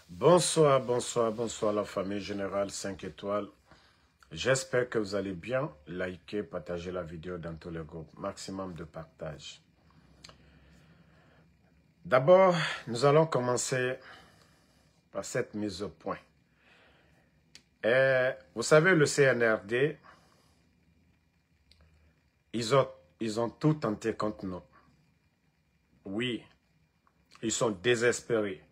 Bonsoir, bonsoir, bonsoir la famille générale 5 étoiles. J'espère que vous allez bien. Likez, partagez la vidéo dans tous les groupes. Maximum de partage. D'abord, nous allons commencer par cette mise au point. Vous savez, le CNRD, ils ont tout tenté contre nous. Oui, ils sont désespérés.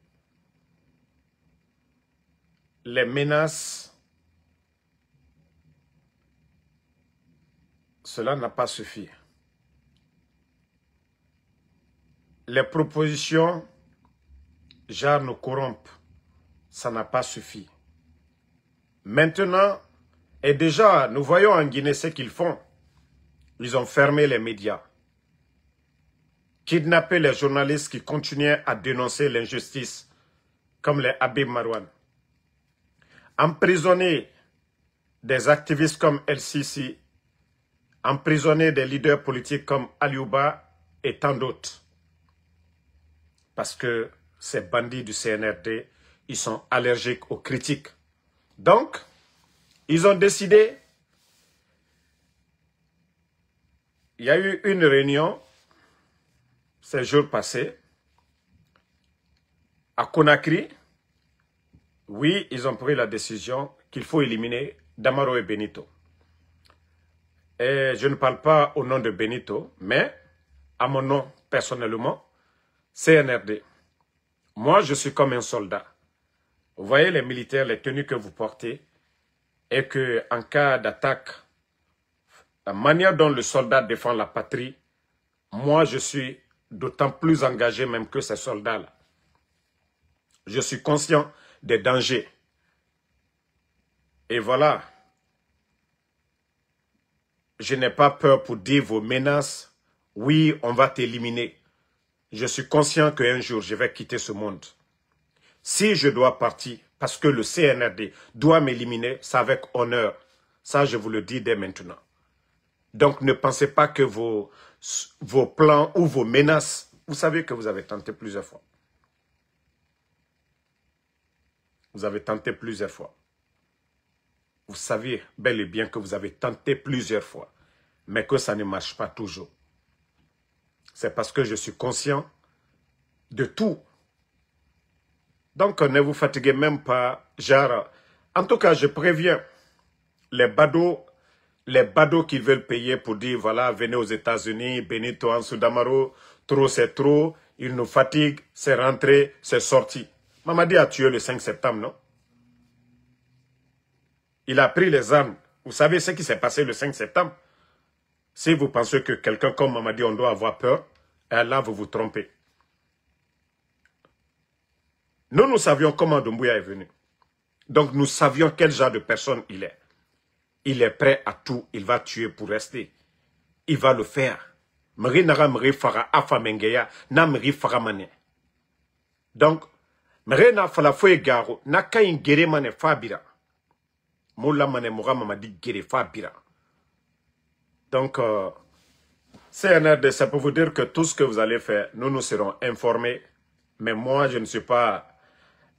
Les menaces, cela n'a pas suffi. Les propositions, genre nous corrompent, ça n'a pas suffi. Maintenant, et déjà, nous voyons en Guinée ce qu'ils font. Ils ont fermé les médias, kidnappé les journalistes qui continuaient à dénoncer l'injustice, comme les Habib Marouane, emprisonné des activistes comme El Sisi, emprisonné des leaders politiques comme Aliouba et tant d'autres. Parce que ces bandits du CNRD, ils sont allergiques aux critiques. Donc, ils ont décidé, il y a eu une réunion ces jours passés à Conakry. Oui, ils ont pris la décision qu'il faut éliminer Damaro et Benito. Et je ne parle pas au nom de Benito, mais à mon nom personnellement, CNRD. Moi, je suis comme un soldat. Vous voyez les militaires, les tenues que vous portez, et que en cas d'attaque, la manière dont le soldat défend la patrie, moi, je suis d'autant plus engagé même que ces soldats-là. Je suis conscient des dangers. Et voilà, je n'ai pas peur pour dire vos menaces. Oui, on va t'éliminer. Je suis conscient qu'un jour, je vais quitter ce monde. Si je dois partir, parce que le CNRD doit m'éliminer, c'est avec honneur. Ça, je vous le dis dès maintenant. Donc, ne pensez pas que vos plans ou vos menaces, vous savez que vous avez tenté plusieurs fois. Vous avez tenté plusieurs fois. Vous savez bel et bien que vous avez tenté plusieurs fois, mais que ça ne marche pas toujours. C'est parce que je suis conscient de tout. Donc, ne vous fatiguez même pas. Genre, en tout cas, je préviens les badauds qui veulent payer pour dire, voilà, venez aux États-Unis, Benito Ansou Damaro, trop c'est trop, il nous fatigue, c'est rentré, c'est sorti. Mamadi a tué le 5 septembre, non? Il a pris les armes. Vous savez ce qui s'est passé le 5 septembre? Si vous pensez que quelqu'un comme Mamadi, on doit avoir peur, là, vous vous trompez. Nous savions comment Doumbouya est venu. Donc, nous savions quel genre de personne il est. Il est prêt à tout. Il va tuer pour rester. Il va le faire. Donc, Mrena Falafoye Garo, Naka Ingere Mane Fabira. Moula Mane Moura Mamadi Gere Fabira. Donc, CNRD, c'est pour vous dire que tout ce que vous allez faire, nous serons informés. Mais moi, je ne suis pas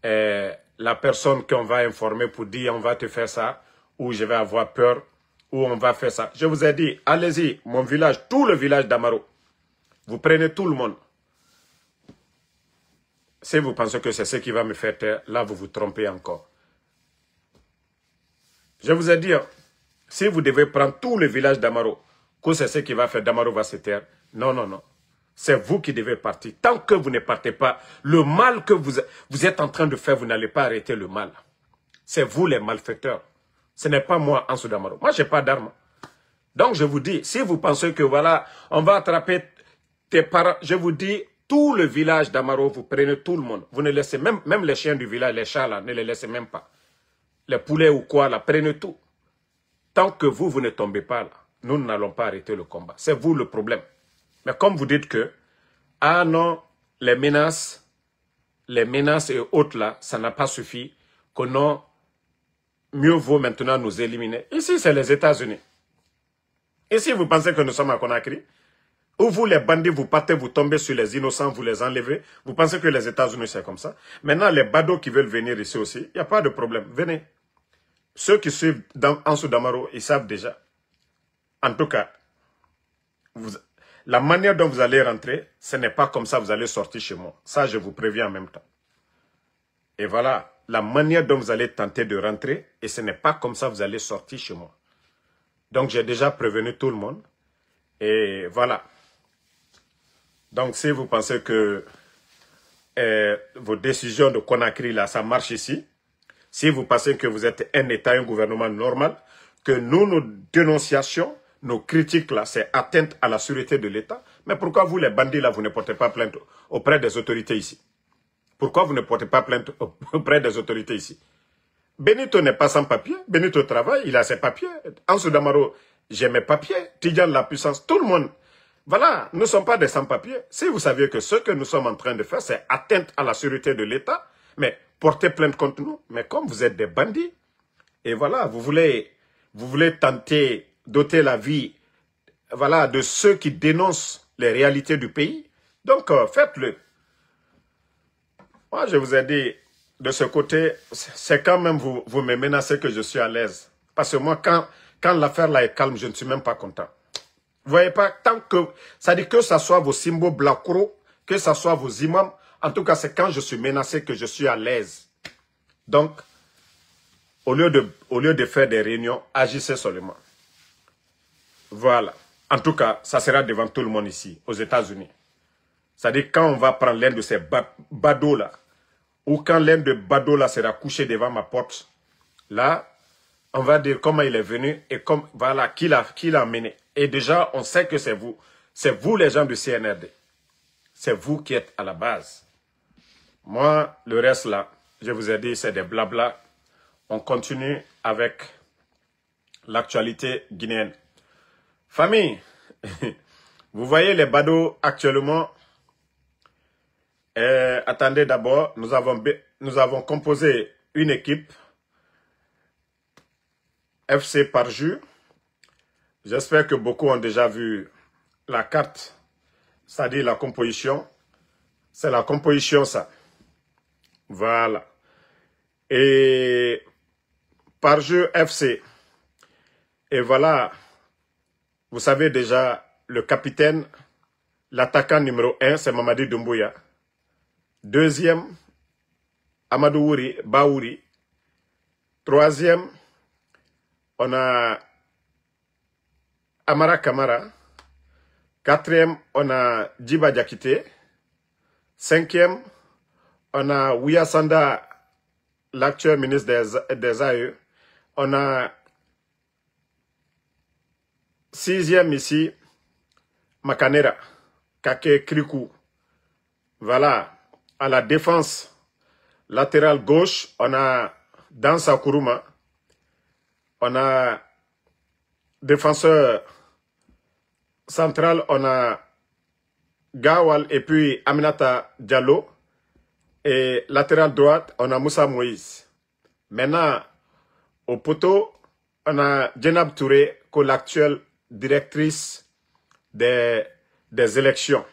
la personne qu'on va informer pour dire on va te faire ça, ou je vais avoir peur, ou on va faire ça. Je vous ai dit, allez-y, mon village, tout le village d'Amaro. Vous prenez tout le monde. Si vous pensez que c'est ce qui va me faire taire, là vous vous trompez encore. Je vous ai dit, si vous devez prendre tout le village d'Amaro, que c'est ce qui va faire d'Amaro va se taire. Non, non, non. C'est vous qui devez partir. Tant que vous ne partez pas, le mal que vous êtes en train de faire, vous n'allez pas arrêter le mal. C'est vous les malfaiteurs. Ce n'est pas moi, Ansou Damaro. Moi, je n'ai pas d'armes. Donc, je vous dis, si vous pensez que voilà, on va attraper tes parents, je vous dis, tout le village d'Amaro, vous prenez tout le monde. Vous ne laissez même les chiens du village, les chats là, ne les laissez même pas. Les poulets ou quoi là, prenez tout. Tant que vous ne tombez pas là, nous n'allons pas arrêter le combat. C'est vous le problème. Mais comme vous dites que, ah non, les menaces et autres là, ça n'a pas suffi, que non, mieux vaut maintenant nous éliminer. Ici, c'est les États-Unis. Et si vous pensez que nous sommes à Conakry, Ou vous, les bandits, vous partez, vous tombez sur les innocents, vous les enlevez. Vous pensez que les États-Unis, c'est comme ça. Maintenant, les badauds qui veulent venir ici aussi, il n'y a pas de problème. Venez. Ceux qui suivent Ansou Damaro, ils savent déjà. En tout cas, la manière dont vous allez rentrer, ce n'est pas comme ça que vous allez sortir chez moi. Ça, je vous préviens en même temps. Et voilà, la manière dont vous allez tenter de rentrer, et ce n'est pas comme ça que vous allez sortir chez moi. Donc, j'ai déjà prévenu tout le monde. Et voilà. Donc, si vous pensez que vos décisions de Conakry, là, ça marche ici, si vous pensez que vous êtes un État, un gouvernement normal, que nous, nos dénonciations, nos critiques, là, c'est atteinte à la sûreté de l'État, mais pourquoi vous, les bandits, là, vous ne portez pas plainte auprès des autorités ici? Pourquoi vous ne portez pas plainte auprès des autorités ici? Benito n'est pas sans papier. Benito travaille, il a ses papiers. Ansou Damaro, j'ai mes papiers. Tidjane, la puissance, tout le monde. Voilà, nous ne sommes pas des sans-papiers. Si vous saviez que ce que nous sommes en train de faire, c'est atteinte à la sûreté de l'État, mais portez plainte contre nous. Mais comme vous êtes des bandits, et voilà, vous voulez tenter d'ôter la vie, voilà, de ceux qui dénoncent les réalités du pays, donc faites-le. Moi, je vous ai dit, de ce côté, c'est quand même vous me menacez que je suis à l'aise. Parce que moi, quand l'affaire là est calme, je ne suis même pas content. Vous voyez pas, tant que, ça dit que ce soit vos symboles blacro, que ce soit vos imams, en tout cas, c'est quand je suis menacé que je suis à l'aise. Donc, au lieu de faire des réunions, agissez seulement. Voilà. En tout cas, ça sera devant tout le monde ici, aux États-Unis. C'est-à-dire, quand on va prendre l'un de ces badauds là, ou quand l'un de badauds là sera couché devant ma porte, là, on va dire comment il est venu et comme, voilà, qui l'a amené. Et déjà, on sait que c'est vous. C'est vous les gens du CNRD. C'est vous qui êtes à la base. Moi, le reste là, je vous ai dit, c'est des blabla. On continue avec l'actualité guinéenne. Famille, vous voyez les badauds actuellement. Attendez d'abord, nous avons composé une équipe FC Parjus. J'espère que beaucoup ont déjà vu la carte, c'est-à-dire la composition. C'est la composition, ça. Voilà. Et Parjus FC. Et voilà, vous savez déjà, le capitaine, l'attaquant numéro 1, c'est Mamadi Doumbouya. Deuxième, Amadou Baouri. Troisième, on a Amara Kamara. Quatrième, on a Djiba Diakité. Cinquième, on a Ouya Sanda, l'actuel ministre des AE. On a sixième ici, Makanera, Kake Krikou. Voilà. À la défense latérale gauche, on a Dansa Kourouma. On a défenseur central, on a Gawal et puis Aminata Diallo. Et latéral droite, on a Moussa Moïse. Maintenant, au poteau, on a Djenab Touré, l'actuelle directrice des élections.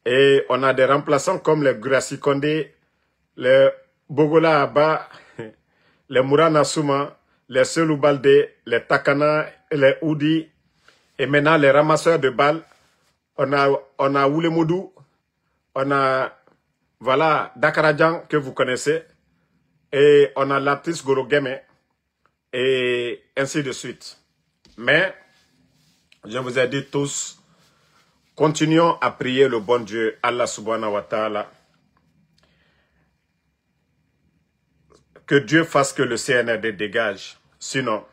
Et on a des remplaçants comme les Grassi Kondé, les Bogola Abba, les Mourana Souma, les Selou Baldé, les Takana, les Oudi. Et maintenant, les ramasseurs de balles, on a Oulemoudou, on a, voilà, Dakaradjan que vous connaissez, et on a Laptis Gorogeme, et ainsi de suite. Mais, je vous ai dit tous, continuons à prier le bon Dieu, Allah subhanahu wa ta'ala. Que Dieu fasse que le CNRD dégage. Sinon,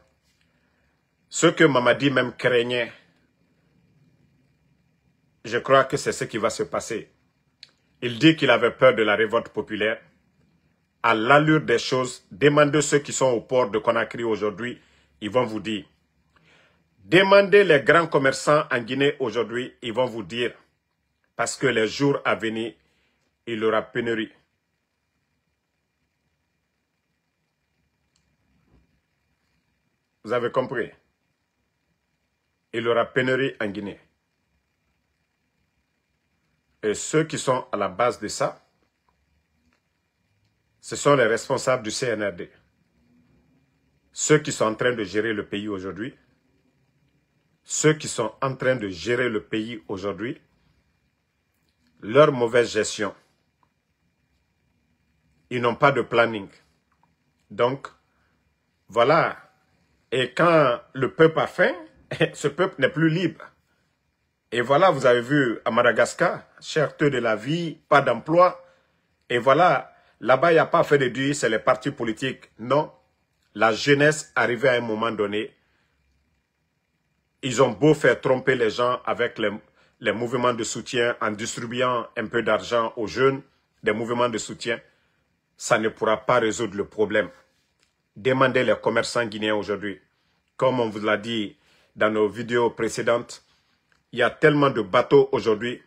ce que Mamadi même craignait, je crois que c'est ce qui va se passer. Il dit qu'il avait peur de la révolte populaire. À l'allure des choses, demandez ceux qui sont au port de Conakry aujourd'hui, ils vont vous dire. Demandez les grands commerçants en Guinée aujourd'hui, ils vont vous dire. Parce que les jours à venir, il y aura pénurie. Vous avez compris? Il y aura pénurie en Guinée. Et ceux qui sont à la base de ça, ce sont les responsables du CNRD. Ceux qui sont en train de gérer le pays aujourd'hui, ceux qui sont en train de gérer le pays aujourd'hui, leur mauvaise gestion, ils n'ont pas de planning. Donc, voilà. Et quand le peuple a faim, ce peuple n'est plus libre. Et voilà, vous avez vu à Madagascar, cherté de la vie, pas d'emploi. Et voilà, là-bas, il n'y a pas fait de dire c'est les partis politiques. Non, la jeunesse arrivée à un moment donné, ils ont beau faire tromper les gens avec les mouvements de soutien en distribuant un peu d'argent aux jeunes, des mouvements de soutien, ça ne pourra pas résoudre le problème. Demandez les commerçants guinéens aujourd'hui. Comme on vous l'a dit dans nos vidéos précédentes, il y a tellement de bateaux aujourd'hui.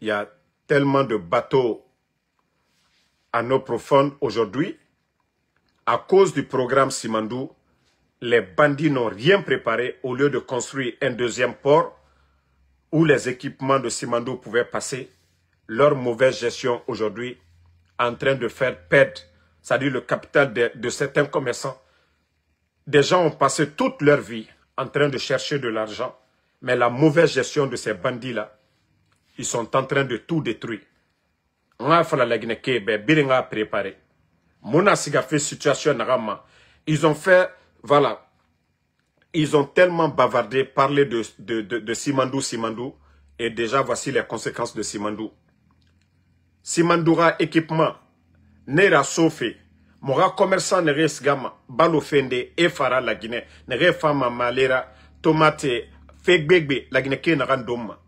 Il y a tellement de bateaux en eau profonde aujourd'hui. À cause du programme Simandou, les bandits n'ont rien préparé au lieu de construire un deuxième port où les équipements de Simandou pouvaient passer. Leur mauvaise gestion aujourd'hui en train de faire perdre, c'est-à-dire le capital de certains commerçants. Des gens ont passé toute leur vie en train de chercher de l'argent, mais la mauvaise gestion de ces bandits-là, ils sont en train de tout détruire. On a fait la Guinée, ben, a préparé. Mona siga fait situation narama. Ils ont fait, voilà, ils ont tellement bavardé, parlé de Simandou, et déjà voici les conséquences de Simandou. Simandoura équipement, Nera Sofé, Mora commerçant Nere Sgama, Balofende, Efara la Guinée, Nere Fama Malera, Tomate, Fegbegbe, la Guinée Narandoma.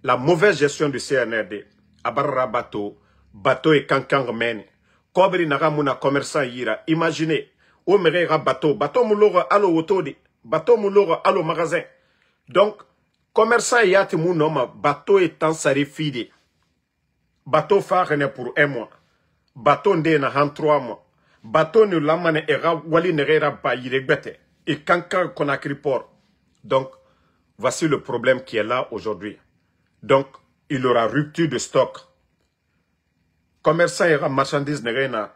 La mauvaise gestion du CNRD, Abarra bateau, bateau et Kankang mène. Kobri Naramuna commerçant Yira, imaginez, Omerera bateau, bateau moulora allo otodi, bateau moulora allo magasin. Donc, commerçant Yati Mounoma, bateau étant sarifide. Bateau phare pour 1 mois. Bateau ndé na 3 mois. Bateau ne lamane era wali nerera ba yiregbete. Et Kankan Conakry port. Donc, voici le problème qui est là aujourd'hui. Donc, il y aura rupture de stock. Commerçant era marchandise nerena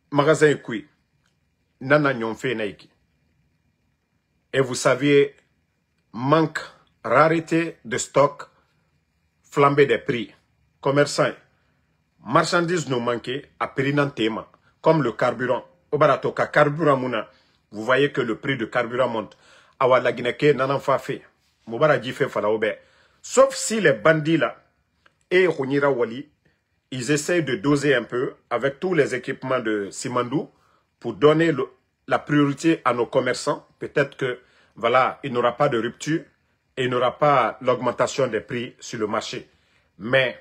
magasin kui. Nana nyonfe naiki. Et vous saviez, manque, rareté de stock, flambée des prix. Commerçants, marchandises nous manquent à prix d'antema, comme le carburant. Au baratoka carburant mouna, vous voyez que le prix du carburant monte. Awa la Guinée n'en fa fait. Moubara dit fait fala obe. Sauf si les bandits là et Rounira Wali, ils essayent de doser un peu avec tous les équipements de Simandou pour donner la priorité à nos commerçants. Peut-être que voilà, il n'y aura pas de rupture et il n'y aura pas l'augmentation des prix sur le marché. Mais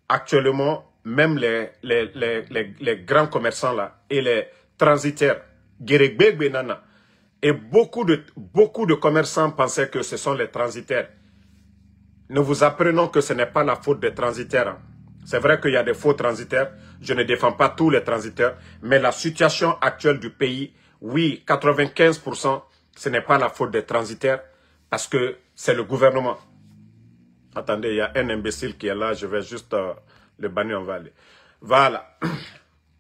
actuellement, même les grands commerçants là et les transitaires, Benana, et beaucoup de commerçants pensaient que ce sont les transitaires. Nous vous apprenons que ce n'est pas la faute des transitaires. C'est vrai qu'il y a des faux transitaires. Je ne défends pas tous les transitaires. Mais la situation actuelle du pays, oui, 95%, ce n'est pas la faute des transitaires parce que c'est le gouvernement. Attendez, il y a un imbécile qui est là. Je vais juste le bannir, on va aller. Voilà.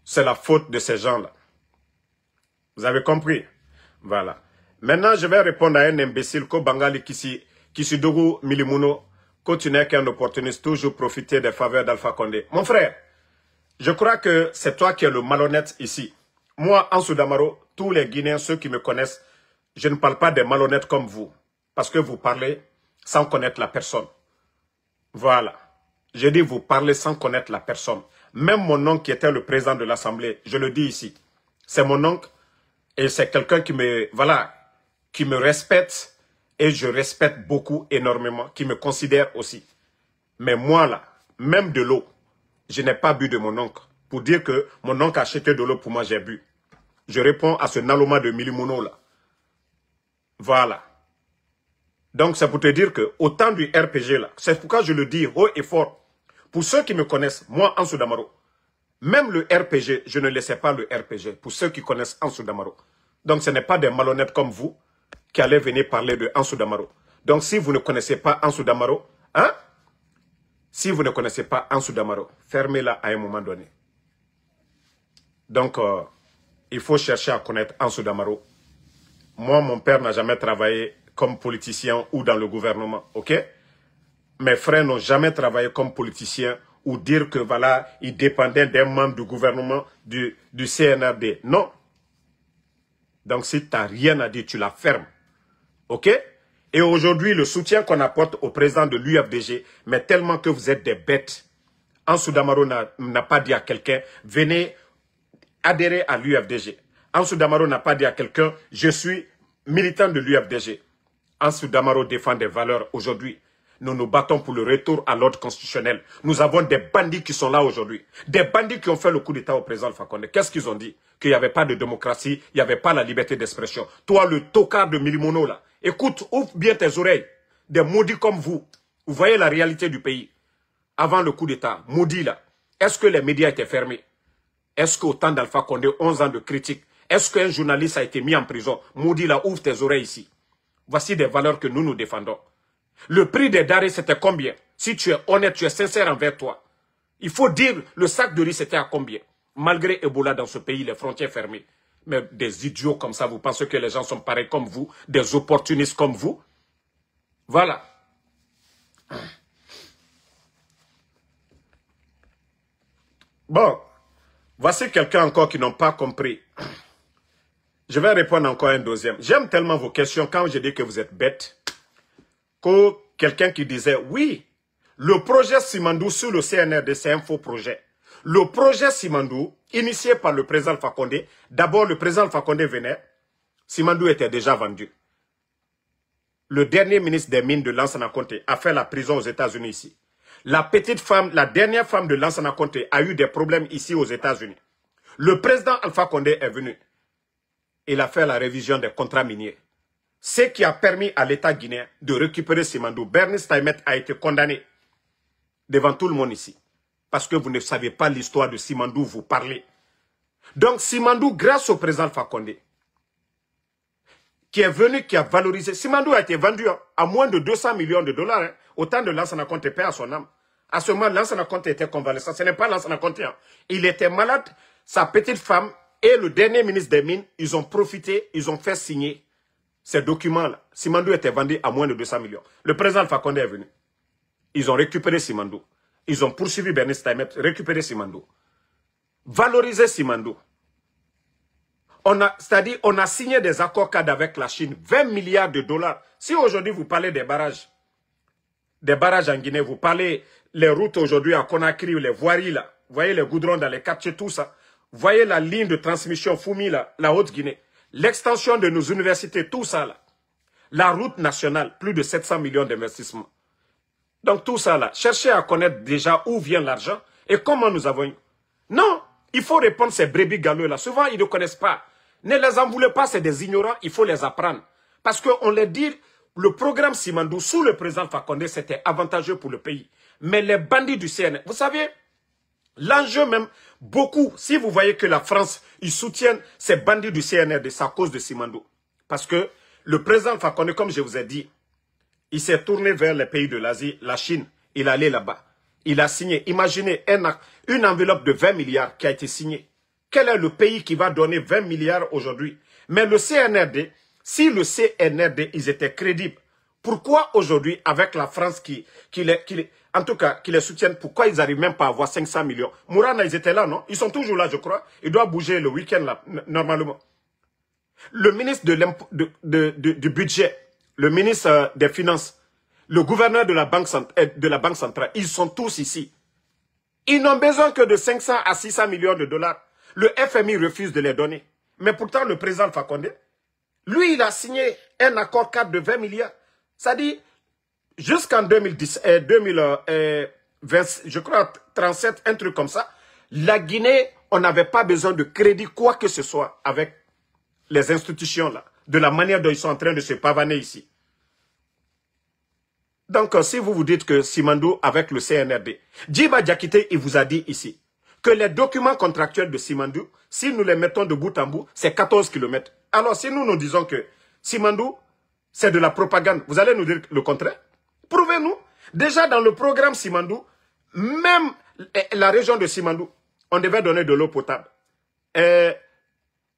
C'est la faute de ces gens-là. Vous avez compris? Voilà. Maintenant, je vais répondre à un imbécile, Ko Bangali Kisidougou Milimuno, continuer qu'un opportuniste, toujours profiter des faveurs d'Alpha Condé. Mon frère, je crois que c'est toi qui es le malhonnête ici. Moi, Ansou Damaro, tous les Guinéens, ceux qui me connaissent, je ne parle pas des malhonnêtes comme vous. Parce que vous parlez sans connaître la personne. Voilà. Je dis vous parlez sans connaître la personne. Même mon oncle qui était le président de l'Assemblée, je le dis ici. C'est mon oncle et c'est quelqu'un qui me, voilà, qui me respecte et je respecte beaucoup, énormément, qui me considère aussi. Mais moi là, même de l'eau, je n'ai pas bu de mon oncle. Pour dire que mon oncle a acheté de l'eau pour moi, j'ai bu. Je réponds à ce Naloma de Milimono là. Voilà. Donc c'est pour te dire que au temps du RPG là, c'est pourquoi je le dis haut et fort. Pour ceux qui me connaissent, moi Ansou Damaro, même le RPG, je ne laissais pas le RPG. Pour ceux qui connaissent Ansou Damaro. Donc ce n'est pas des malhonnêtes comme vous qui allez venir parler de Ansou Damaro. Donc, si vous ne connaissez pas Ansou Damaro, hein? Si vous ne connaissez pas Ansou Damaro, fermez-la à un moment donné. Donc, il faut chercher à connaître Ansou Damaro. Moi, mon père n'a jamais travaillé comme politicien ou dans le gouvernement, ok? Mes frères n'ont jamais travaillé comme politicien ou dire que, voilà, ils dépendaient d'un membre du gouvernement du CNRD. Non. Donc, si tu n'as rien à dire, tu la fermes. Ok? Et aujourd'hui, le soutien qu'on apporte au président de l'UFDG, mais tellement que vous êtes des bêtes. Ansou Damaro n'a pas dit à quelqu'un, venez adhérer à l'UFDG. Ansou Damaro n'a pas dit à quelqu'un, je suis militant de l'UFDG. Ansou Damaro défend des valeurs aujourd'hui. Nous nous battons pour le retour à l'ordre constitutionnel. Nous avons des bandits qui sont là aujourd'hui. Des bandits qui ont fait le coup d'État au président Alpha Condé. Qu'est-ce qu'ils ont dit? Qu'il n'y avait pas de démocratie, il n'y avait pas la liberté d'expression. Toi, le tocard de Milimono, là, écoute, ouvre bien tes oreilles. Des maudits comme vous. Vous voyez la réalité du pays. Avant le coup d'État, maudit là. Est-ce que les médias étaient fermés? Est-ce qu'au temps d'Alpha Condé, 11 ans de critique, est-ce qu'un journaliste a été mis en prison? Maudit là, ouvre tes oreilles ici. Voici des valeurs que nous défendons. Le prix des denrées, c'était combien? Si tu es honnête, tu es sincère envers toi. Il faut dire, le sac de riz, c'était à combien? Malgré Ebola dans ce pays, les frontières fermées. Mais des idiots comme ça, vous pensez que les gens sont pareils comme vous? Des opportunistes comme vous? Voilà. Bon, voici quelqu'un encore qui n'ont pas compris. Je vais répondre encore à un deuxième. J'aime tellement vos questions quand je dis que vous êtes bêtes. Que quelqu'un qui disait, oui, le projet Simandou sur le CNRD, c'est un faux projet. Le projet Simandou, initié par le président Alpha Condé, d'abord le président Alpha Condé venait, Simandou était déjà vendu. Le dernier ministre des Mines de Lansana Conté a fait la prison aux États-Unis ici. La petite femme, la dernière femme de Lansana Conté a eu des problèmes ici aux États-Unis. Le président Alpha Condé est venu. Il a fait la révision des contrats miniers. Ce qui a permis à l'État guinéen de récupérer Simandou. Bernice Taimet a été condamné devant tout le monde ici. Parce que vous ne savez pas l'histoire de Simandou, vous parlez. Donc Simandou, grâce au président Alpha Condé, qui est venu, qui a valorisé. Simandou a été vendu à moins de 200 millions de dollars. Hein, au temps de Lansana Conté, paix à son âme. À ce moment, Lansana Conté était convalescent. Ce n'est pas Lansana Conté. Hein. Il était malade. Sa petite femme et le dernier ministre des Mines, ils ont profité, ils ont fait signer ces documents-là. Simandou était vendu à moins de 200 millions. Le président Alpha Condé est venu. Ils ont récupéré Simandou. Ils ont poursuivi Bernice Taimet, récupéré Simandou. Valorisé Simandou. C'est-à-dire, on a signé des accords cadres avec la Chine, 20 milliards de dollars. Si aujourd'hui vous parlez des barrages en Guinée, vous parlez les routes aujourd'hui à Conakry, les voiries là, vous voyez les goudrons dans les quartiers, tout ça. Vous voyez la ligne de transmission Foumi là, la Haute-Guinée. L'extension de nos universités, tout ça là. La route nationale, plus de 700 millions d'investissements. Donc tout ça là, cherchez à connaître déjà où vient l'argent et comment nous avons eu. Non, il faut répondre ces brebis galeux là. Souvent, ils ne connaissent pas. Ne les en voulez pas, c'est des ignorants, il faut les apprendre. Parce qu'on les dit, le programme Simandou sous le président Alpha Condé, c'était avantageux pour le pays. Mais les bandits du CNRD, vous savez, l'enjeu même, beaucoup, si vous voyez que la France, ils soutiennent ces bandits du CNRD, c'est à cause de Simandou. Parce que le président Alpha Condé, comme je vous ai dit, il s'est tourné vers les pays de l'Asie, la Chine, il est allé là-bas. Il a signé, imaginez, une enveloppe de 20 milliards qui a été signée. Quel est le pays qui va donner 20 milliards aujourd'hui? Mais le CNRD, si le CNRD, ils étaient crédibles, pourquoi aujourd'hui, avec la France qui les soutiennent, pourquoi ils n'arrivent même pas à avoir 500 millions? Mourana, ils étaient là, non? Ils sont toujours là, je crois. Ils doivent bouger le week-end, là, normalement. Le ministre du budget, le ministre des Finances, le gouverneur de la Banque centrale, ils sont tous ici. Ils n'ont besoin que de 500 à 600 millions de dollars. Le FMI refuse de les donner. Mais pourtant, le président Alpha Condé, lui, il a signé un accord cadre de 20 milliards. Ça dit, jusqu'en 2010, 2020, je crois 37, un truc comme ça, la Guinée, on n'avait pas besoin de crédit, quoi que ce soit, avec les institutions là, de la manière dont ils sont en train de se pavaner ici. Donc, si vous vous dites que Simandou avec le CNRD, Djiba Diakité, il vous a dit ici, que les documents contractuels de Simandou, si nous les mettons de bout en bout, c'est 14 km. Alors, si nous disons que Simandou, C'est de la propagande. Vous allez nous dire le contraire? Prouvez-nous. Déjà dans le programme Simandou, même la région de Simandou, on devait donner de l'eau potable.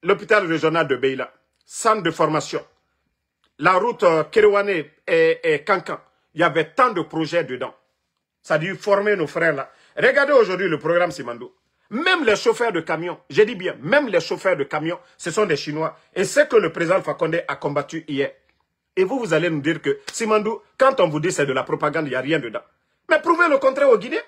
L'hôpital régional de Beila, centre de formation, la route Kérouané et Kankan, il y avait tant de projets dedans. Ça a dû former nos frères là. Regardez aujourd'hui le programme Simandou. Même les chauffeurs de camions, j'ai dit bien, même les chauffeurs de camions, ce sont des Chinois. Et c'est que le président Alpha Condé a combattu hier. Et vous allez nous dire que Simandou, quand on vous dit c'est de la propagande, il n'y a rien dedans. Mais prouvez le contraire aux Guinéens.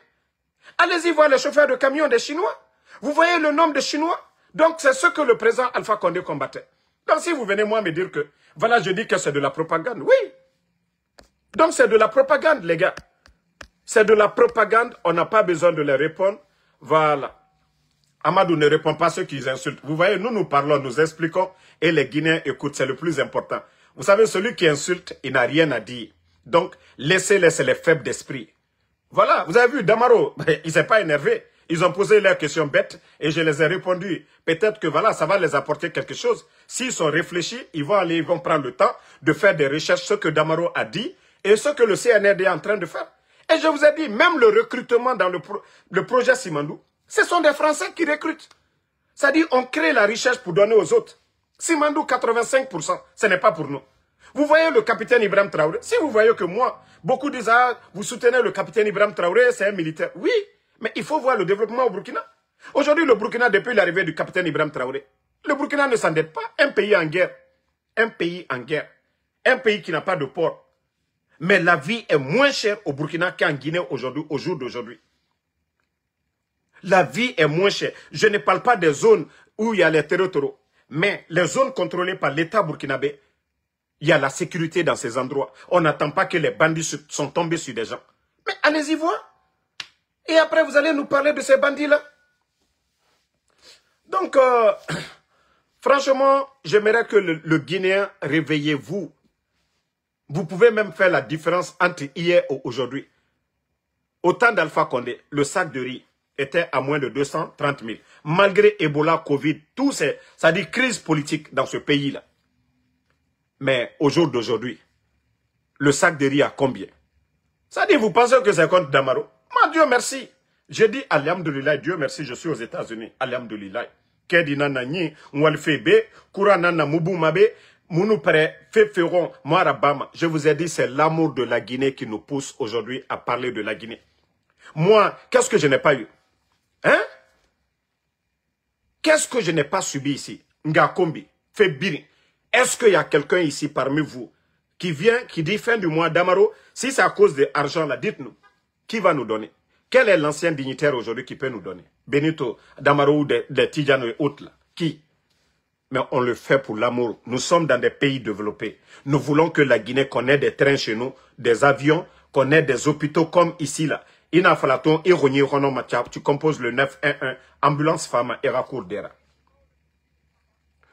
Allez-y voir les chauffeurs de camions des Chinois. Vous voyez le nombre de Chinois? Donc c'est ce que le président Alpha Condé combattait. Donc si vous venez moi me dire que, voilà, je dis que c'est de la propagande, oui. Donc c'est de la propagande, les gars. C'est de la propagande, on n'a pas besoin de les répondre. Voilà. Amadou ne répond pas à ceux qui insultent. Vous voyez, nous parlons, nous expliquons, et les Guinéens écoutent, c'est le plus important. Vous savez, celui qui insulte, il n'a rien à dire. Donc, laissez-les, c'est les faibles d'esprit. Voilà, vous avez vu, Damaro, il ne s'est pas énervé. Ils ont posé leurs questions bêtes et je les ai répondu. Peut-être que voilà, ça va les apporter quelque chose. S'ils sont réfléchis, ils vont prendre le temps de faire des recherches, ce que Damaro a dit et ce que le CNRD est en train de faire. Et je vous ai dit, même le recrutement dans le projet Simandou, ce sont des Français qui recrutent. C'est-à-dire, on crée la richesse pour donner aux autres. Simandou, 85%, ce n'est pas pour nous. Vous voyez le capitaine Ibrahim Traoré. Si vous voyez que moi, beaucoup disent, ah, vous soutenez le capitaine Ibrahim Traoré, c'est un militaire. Oui, mais il faut voir le développement au Burkina. Aujourd'hui, le Burkina, depuis l'arrivée du capitaine Ibrahim Traoré, le Burkina ne s'endette pas. Un pays en guerre. Un pays en guerre. Un pays qui n'a pas de port. Mais la vie est moins chère au Burkina qu'en Guinée aujourd'hui, au jour d'aujourd'hui. La vie est moins chère. Je ne parle pas des zones où il y a les territoires. Mais les zones contrôlées par l'État burkinabé, il y a la sécurité dans ces endroits. On n'attend pas que les bandits sont tombés sur des gens. Mais allez-y voir. Et après, vous allez nous parler de ces bandits-là. Donc, franchement, j'aimerais que le Guinéen, réveillez-vous. Vous pouvez même faire la différence entre hier et aujourd'hui. Au temps d'Alpha Condé, le sac de riz était à moins de 230 000. Malgré Ebola, Covid, tout c'est, ça dit crise politique dans ce pays-là. Mais au jour d'aujourd'hui, le sac de riz à combien? Ça dit, vous pensez que c'est contre Damaro? Moi, Dieu merci. J'ai dit, Alhamdulillah, Dieu merci, je suis aux États-Unis. Alhamdulillah. Kedina nani, mwalfebe, kuranana mubumabe, mounou pere, feferon, moarabama. Je vous ai dit, c'est l'amour de la Guinée qui nous pousse aujourd'hui à parler de la Guinée. Moi, qu'est-ce que je n'ai pas eu? Hein? Qu'est-ce que je n'ai pas subi ici? Ngakombi, Febiri. Est-ce qu'il y a quelqu'un ici parmi vous qui vient, qui dit fin du mois Damaro, si c'est à cause de l'argent là, dites-nous, qui va nous donner? Quel est l'ancien dignitaire aujourd'hui qui peut nous donner? Benito, Damaro ou des Tidjano et autres là? Qui? Mais on le fait pour l'amour. Nous sommes dans des pays développés. Nous voulons que la Guinée connaisse des trains chez nous, des avions, qu'on ait des hôpitaux comme ici là. Ina Falaton, Ironi, Rono Machap, tu composes le 911, ambulance femme, Erakour Dera.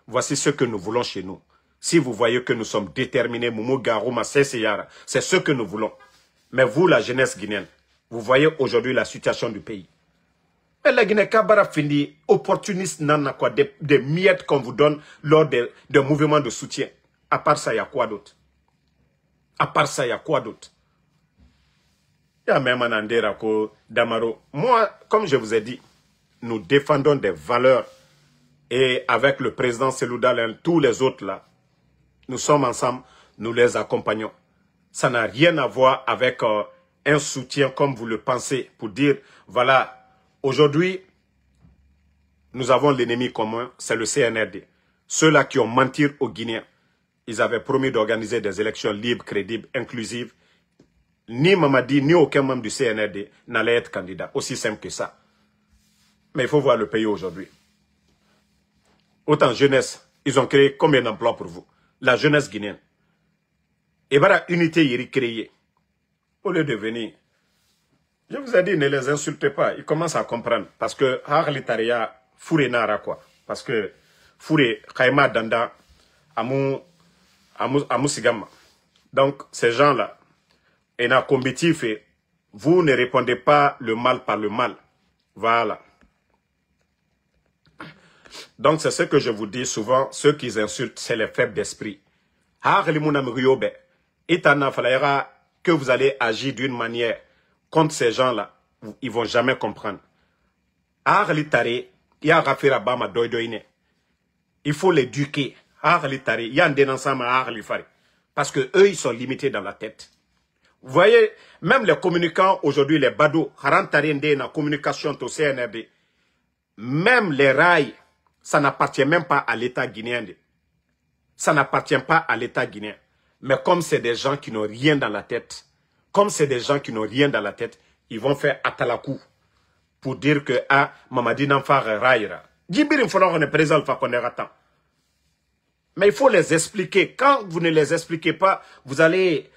Voici ce que nous voulons chez nous. Si vous voyez que nous sommes déterminés, Moumou Garouma, Sesseyara, c'est ce que nous voulons. Mais vous, la jeunesse guinéenne, vous voyez aujourd'hui la situation du pays. Mais la Guinée Kabara finit opportuniste, nana quoi, des miettes qu'on vous donne lors des mouvements de soutien. À part ça, il y a quoi d'autre? À part ça, il y a quoi d'autre? Il y a même Anandera ko Damaro. Moi, comme je vous ai dit, nous défendons des valeurs. Et avec le président Selouda, tous les autres là, nous sommes ensemble, nous les accompagnons. Ça n'a rien à voir avec un soutien comme vous le pensez pour dire, voilà, aujourd'hui, nous avons l'ennemi commun, c'est le CNRD. Ceux-là qui ont menti aux Guinéens, ils avaient promis d'organiser des élections libres, crédibles, inclusives. Ni Mamadi, ni aucun membre du CNRD n'allait être candidat. Aussi simple que ça. Mais il faut voir le pays aujourd'hui. Autant jeunesse, ils ont créé combien d'emplois pour vous? La jeunesse guinéenne. Et voilà, unité y créée. Au lieu de venir, je vous ai dit, ne les insultez pas. Ils commencent à comprendre. Parce que, Harlitaria, Fouré Nara, quoi. Parce que, Fouré, Khaïma Danda, Amou Sigama. Donc, ces gens-là, et na combatif, vous ne répondez pas le mal par le mal. Voilà. Donc, c'est ce que je vous dis souvent, ceux qui insultent, c'est les faibles d'esprit. que vous allez agir d'une manière contre ces gens-là, ils ne vont jamais comprendre. Il faut l'éduquer. Parce que eux, ils sont limités dans la tête. Vous voyez, même les communicants aujourd'hui, les badauds, na communication au CNRD, même les rails, ça n'appartient même pas à l'État guinéen. Ça n'appartient pas à l'État guinéen. Mais comme c'est des gens qui n'ont rien dans la tête, ils vont faire atalakou pour dire que Mamadi Nanfar raïra. Djibirim Folon est présent le Fakonde Ratan. Mais il faut les expliquer. Quand vous ne les expliquez pas, vous allez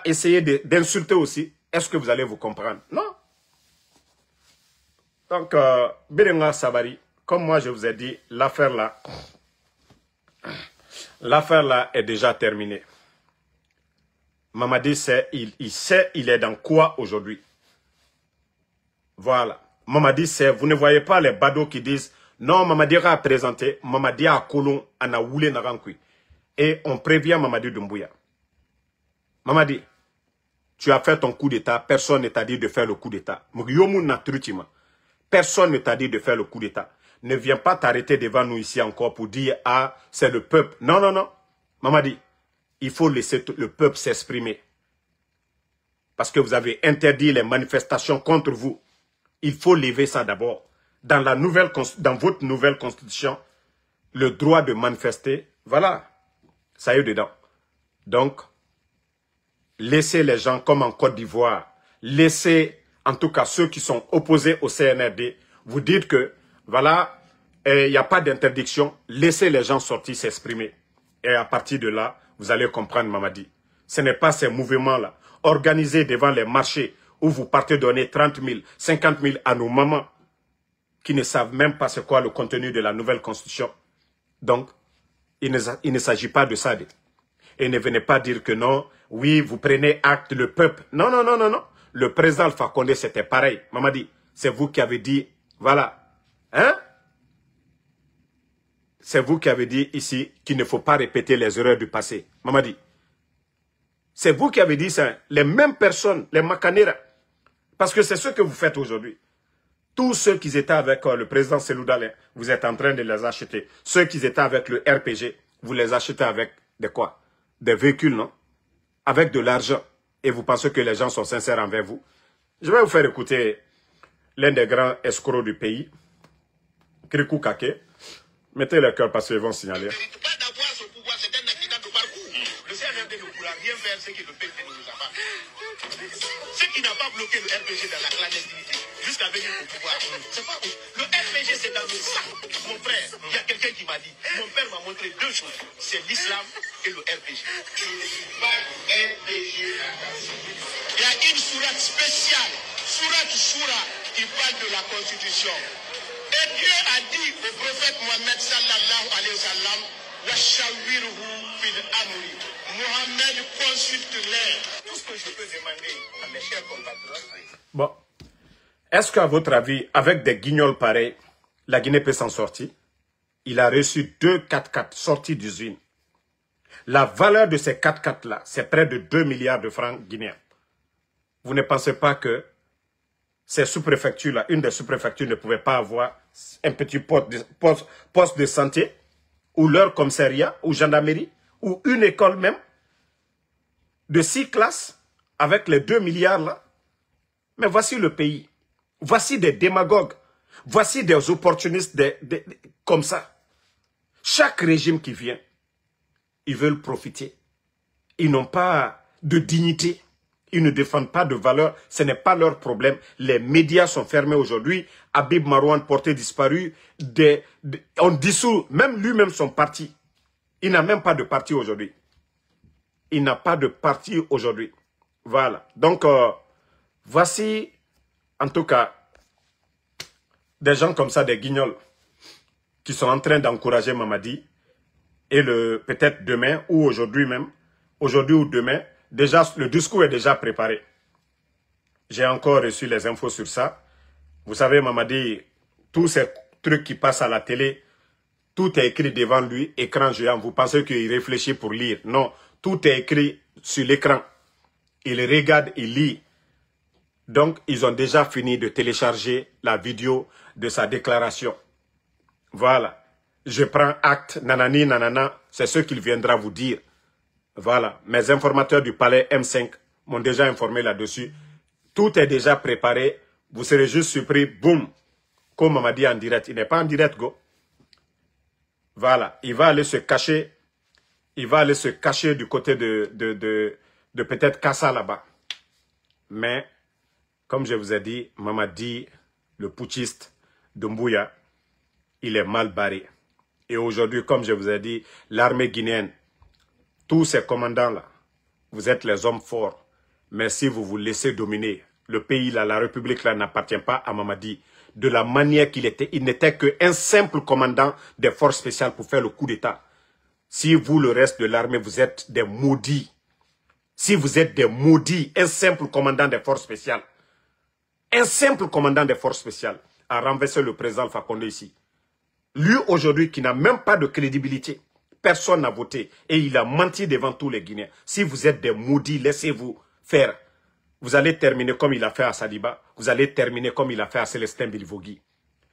essayer d'insulter aussi. Est-ce que vous allez vous comprendre? Non. Donc, Birenga Sabari, comme moi je vous ai dit, l'affaire là est déjà terminée. Mamadi sait, il sait il est dans quoi aujourd'hui. Voilà. Mamadi sait, vous ne voyez pas les badauds qui disent non, Mamadi a présenté, Mamadi a Kolon, a Woulé Narankui. Et on prévient Mamadi Doumbouya. Mamadi, tu as fait ton coup d'état, personne ne t'a dit de faire le coup d'état. Personne ne t'a dit de faire le coup d'état. Ne viens pas t'arrêter devant nous ici encore pour dire ah, c'est le peuple. Non, non, non. Mamadi, il faut laisser le peuple s'exprimer. Parce que vous avez interdit les manifestations contre vous. Il faut lever ça d'abord. Dans votre nouvelle constitution, le droit de manifester, voilà, ça y est dedans. Donc, laissez les gens comme en Côte d'Ivoire, laissez en tout cas ceux qui sont opposés au CNRD, vous dites que, voilà, il n'y a pas d'interdiction, laissez les gens sortir s'exprimer. Et à partir de là, vous allez comprendre Mamadi. Ce n'est pas ces mouvements-là, organisés devant les marchés, où vous partez donner 30 000, 50 000 à nos mamans, qui ne savent même pas c'est quoi le contenu de la nouvelle constitution. Donc, il ne s'agit pas de ça. Et ne venez pas dire que non, oui, vous prenez acte, le peuple. Non, non, non, non, non. Le président Alpha Condé, c'était pareil. Mamadi, c'est vous qui avez dit, voilà. Hein? C'est vous qui avez dit ici qu'il ne faut pas répéter les erreurs du passé. Mamadi. C'est vous qui avez dit ça. Les mêmes personnes, les Makanera. Parce que c'est ce que vous faites aujourd'hui. Tous ceux qui étaient avec le président Selou Dalein, vous êtes en train de les acheter. Ceux qui étaient avec le RPG, vous les achetez avec de quoi? Des véhicules, non? Avec de l'argent. Et vous pensez que les gens sont sincères envers vous? Je vais vous faire écouter l'un des grands escrocs du pays, Krikou Kake. Mettez le cœur parce qu'ils vont signaler. Pas d'avoir ce pouvoir, c'est un accident de parcours. Le CNRD ne pourra rien faire ce que le PNP ne nous a pas fait. Ce qui n'a pas bloqué le RPG dans la clandestinité, jusqu'à venir au pouvoir. C'est pas le RPG, c'est dans le sang. Mon frère, il y a quelqu'un qui m'a dit, mon père m'a montré deux choses, c'est l'islam et le RPG. Je ne suis pas RPG. Il y a une sourate spéciale, sourate Shura, qui parle de la Constitution. Et Dieu a dit au prophète Mohammed sallallahu alayhi wa sallam, Washawirhu fil amri. Mohammed consulte-les. Tout ce que je peux demander à mes chers compatriotes. Bon. Est-ce qu'à votre avis, avec des guignols pareils, la Guinée peut s'en sortir? Il a reçu 2 4x4 sortis d'usine. La valeur de ces 4x4-là, c'est près de 2 milliards de francs guinéens. Vous ne pensez pas que ces sous-préfectures-là, une des sous-préfectures ne pouvait pas avoir un petit poste de santé, ou leur commissariat, ou gendarmerie, ou une école même, de 6 classes, avec les 2 milliards là. Mais voici le pays. Voici des démagogues. Voici des opportunistes comme ça. Chaque régime qui vient, ils veulent profiter. Ils n'ont pas de dignité. Ils ne défendent pas de valeurs. Ce n'est pas leur problème. Les médias sont fermés aujourd'hui. Habib Marouane, porté disparu. On dissout même lui-même son parti. Il n'a même pas de parti aujourd'hui. Il n'a pas de parti aujourd'hui. Voilà. Donc, voici, en tout cas, des gens comme ça, des guignols, qui sont en train d'encourager Mamadi. Et peut-être demain ou aujourd'hui même, aujourd'hui ou demain, déjà, le discours est déjà préparé. J'ai encore reçu les infos sur ça. Vous savez, Mamadi, tous ces trucs qui passent à la télé, tout est écrit devant lui, écran géant. Vous pensez qu'il réfléchit pour lire. Non, Tout est écrit sur l'écran. Il regarde, il lit. Donc, ils ont déjà fini de télécharger la vidéo de sa déclaration. Voilà. Je prends acte, nanani, nanana. C'est ce qu'il viendra vous dire. Voilà. Mes informateurs du palais M5 m'ont déjà informé là-dessus. Tout est déjà préparé. Vous serez juste surpris. Boum. Comme on m'a dit en direct. Il n'est pas en direct, go. Voilà. Il va aller se cacher. Il va aller se cacher du côté de peut-être Kassa là-bas. Mais, comme je vous ai dit, Mamadi, le putschiste de Doumbouya, il est mal barré. Et aujourd'hui, comme je vous ai dit, l'armée guinéenne, tous ces commandants-là, vous êtes les hommes forts. Mais si vous vous laissez dominer, le pays là, la République là n'appartient pas à Mamadi. De la manière qu'il était, il n'était qu'un simple commandant des forces spéciales pour faire le coup d'État. Si vous, le reste de l'armée, vous êtes des maudits. Si vous êtes des maudits, un simple commandant des forces spéciales, un simple commandant des forces spéciales a renversé le président Alpha Condé ici. Lui, aujourd'hui, qui n'a même pas de crédibilité, personne n'a voté et il a menti devant tous les Guinéens. Si vous êtes des maudits, laissez-vous faire. Vous allez terminer comme il a fait à Sadiba. Vous allez terminer comme il a fait à Célestin Bilvogui.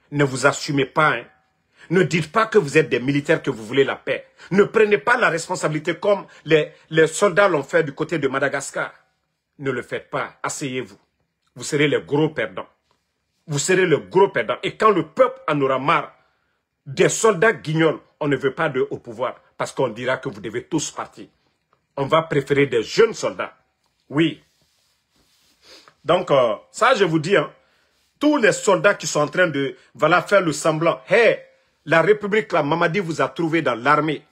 Ne vous assumez pas, hein. Ne dites pas que vous êtes des militaires, que vous voulez la paix. Ne prenez pas la responsabilité comme les soldats l'ont fait du côté de Madagascar. Ne le faites pas. Asseyez-vous. Vous serez les gros perdants. Vous serez le gros perdant. Et quand le peuple en aura marre des soldats guignols, on ne veut pas d'eux au pouvoir parce qu'on dira que vous devez tous partir. On va préférer des jeunes soldats. Oui. Donc, ça, je vous dis, hein, tous les soldats qui sont en train de faire le semblant. Hey, la République, là, Mamadi vous a trouvé dans l'armée.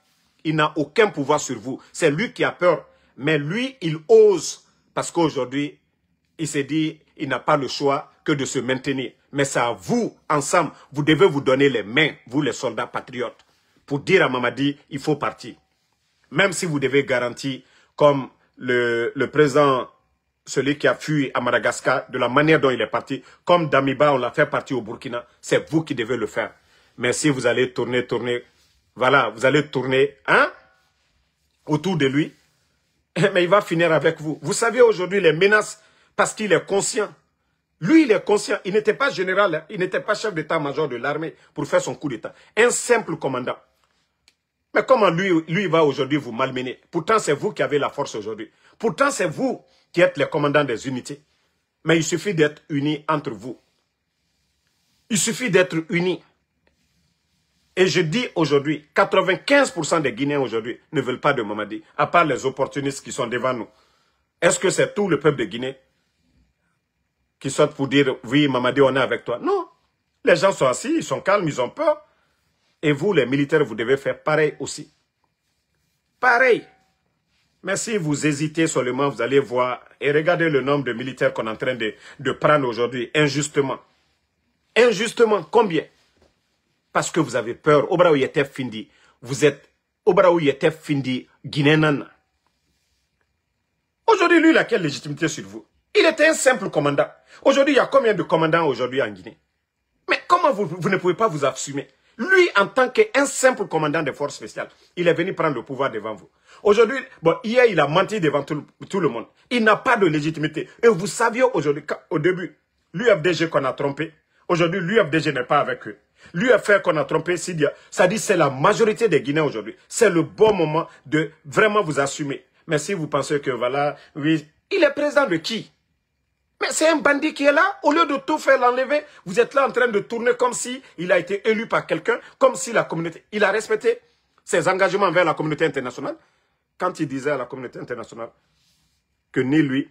Il n'a aucun pouvoir sur vous. C'est lui qui a peur. Mais lui, il ose. Parce qu'aujourd'hui, il s'est dit, il n'a pas le choix que de se maintenir. Mais c'est à vous, ensemble, vous devez vous donner les mains, vous les soldats patriotes, pour dire à Mamadi, il faut partir. Même si vous devez garantir, comme le président, celui qui a fui à Madagascar, de la manière dont il est parti, comme Damiba, on l'a fait partir au Burkina, c'est vous qui devez le faire. Mais si vous allez tourner, voilà, vous allez tourner, hein, autour de lui, mais il va finir avec vous. Vous savez aujourd'hui les menaces, parce qu'il est conscient. Lui, il est conscient. Il n'était pas général, hein, il n'était pas chef d'état-major de l'armée pour faire son coup d'état. Un simple commandant. Mais comment lui va aujourd'hui vous malmener? Pourtant, c'est vous qui avez la force aujourd'hui. Pourtant, c'est vous qui êtes les commandants des unités. Mais il suffit d'être unis entre vous. Il suffit d'être unis. Et je dis aujourd'hui, 95% des Guinéens aujourd'hui ne veulent pas de Mamadi, à part les opportunistes qui sont devant nous. Est-ce que c'est tout le peuple de Guinée qui sortent pour dire, oui, Mamadi, on est avec toi? Non. Les gens sont assis, ils sont calmes, ils ont peur. Et vous, les militaires, vous devez faire pareil aussi. Pareil. Mais si vous hésitez seulement, vous allez voir, et regardez le nombre de militaires qu'on est en train de prendre aujourd'hui, injustement. Injustement, combien? Parce que vous avez peur. Obra Oyete Findi, vous êtes Obra Oyete Findi Guinéen. Aujourd'hui, lui, il a quelle légitimité sur vous? Il était un simple commandant. Aujourd'hui, il y a combien de commandants aujourd'hui en Guinée? Mais comment vous ne pouvez pas vous assumer? Lui, en tant qu'un simple commandant des forces spéciales, il est venu prendre le pouvoir devant vous. Aujourd'hui, bon, hier, il a menti devant tout le monde. Il n'a pas de légitimité. Et vous saviez aujourd'hui, au début, l'UFDG qu'on a trompé, aujourd'hui, l'UFDG n'est pas avec eux. L'UFR qu'on a trompé, ça dit c'est la majorité des Guinéens aujourd'hui. C'est le bon moment de vraiment vous assumer. Mais si vous pensez que voilà, oui, il est président de qui? Mais c'est un bandit qui est là. Au lieu de tout faire l'enlever, vous êtes là en train de tourner comme si il a été élu par quelqu'un, comme si la communauté, il a respecté ses engagements envers la communauté internationale. Quand il disait à la communauté internationale que ni lui,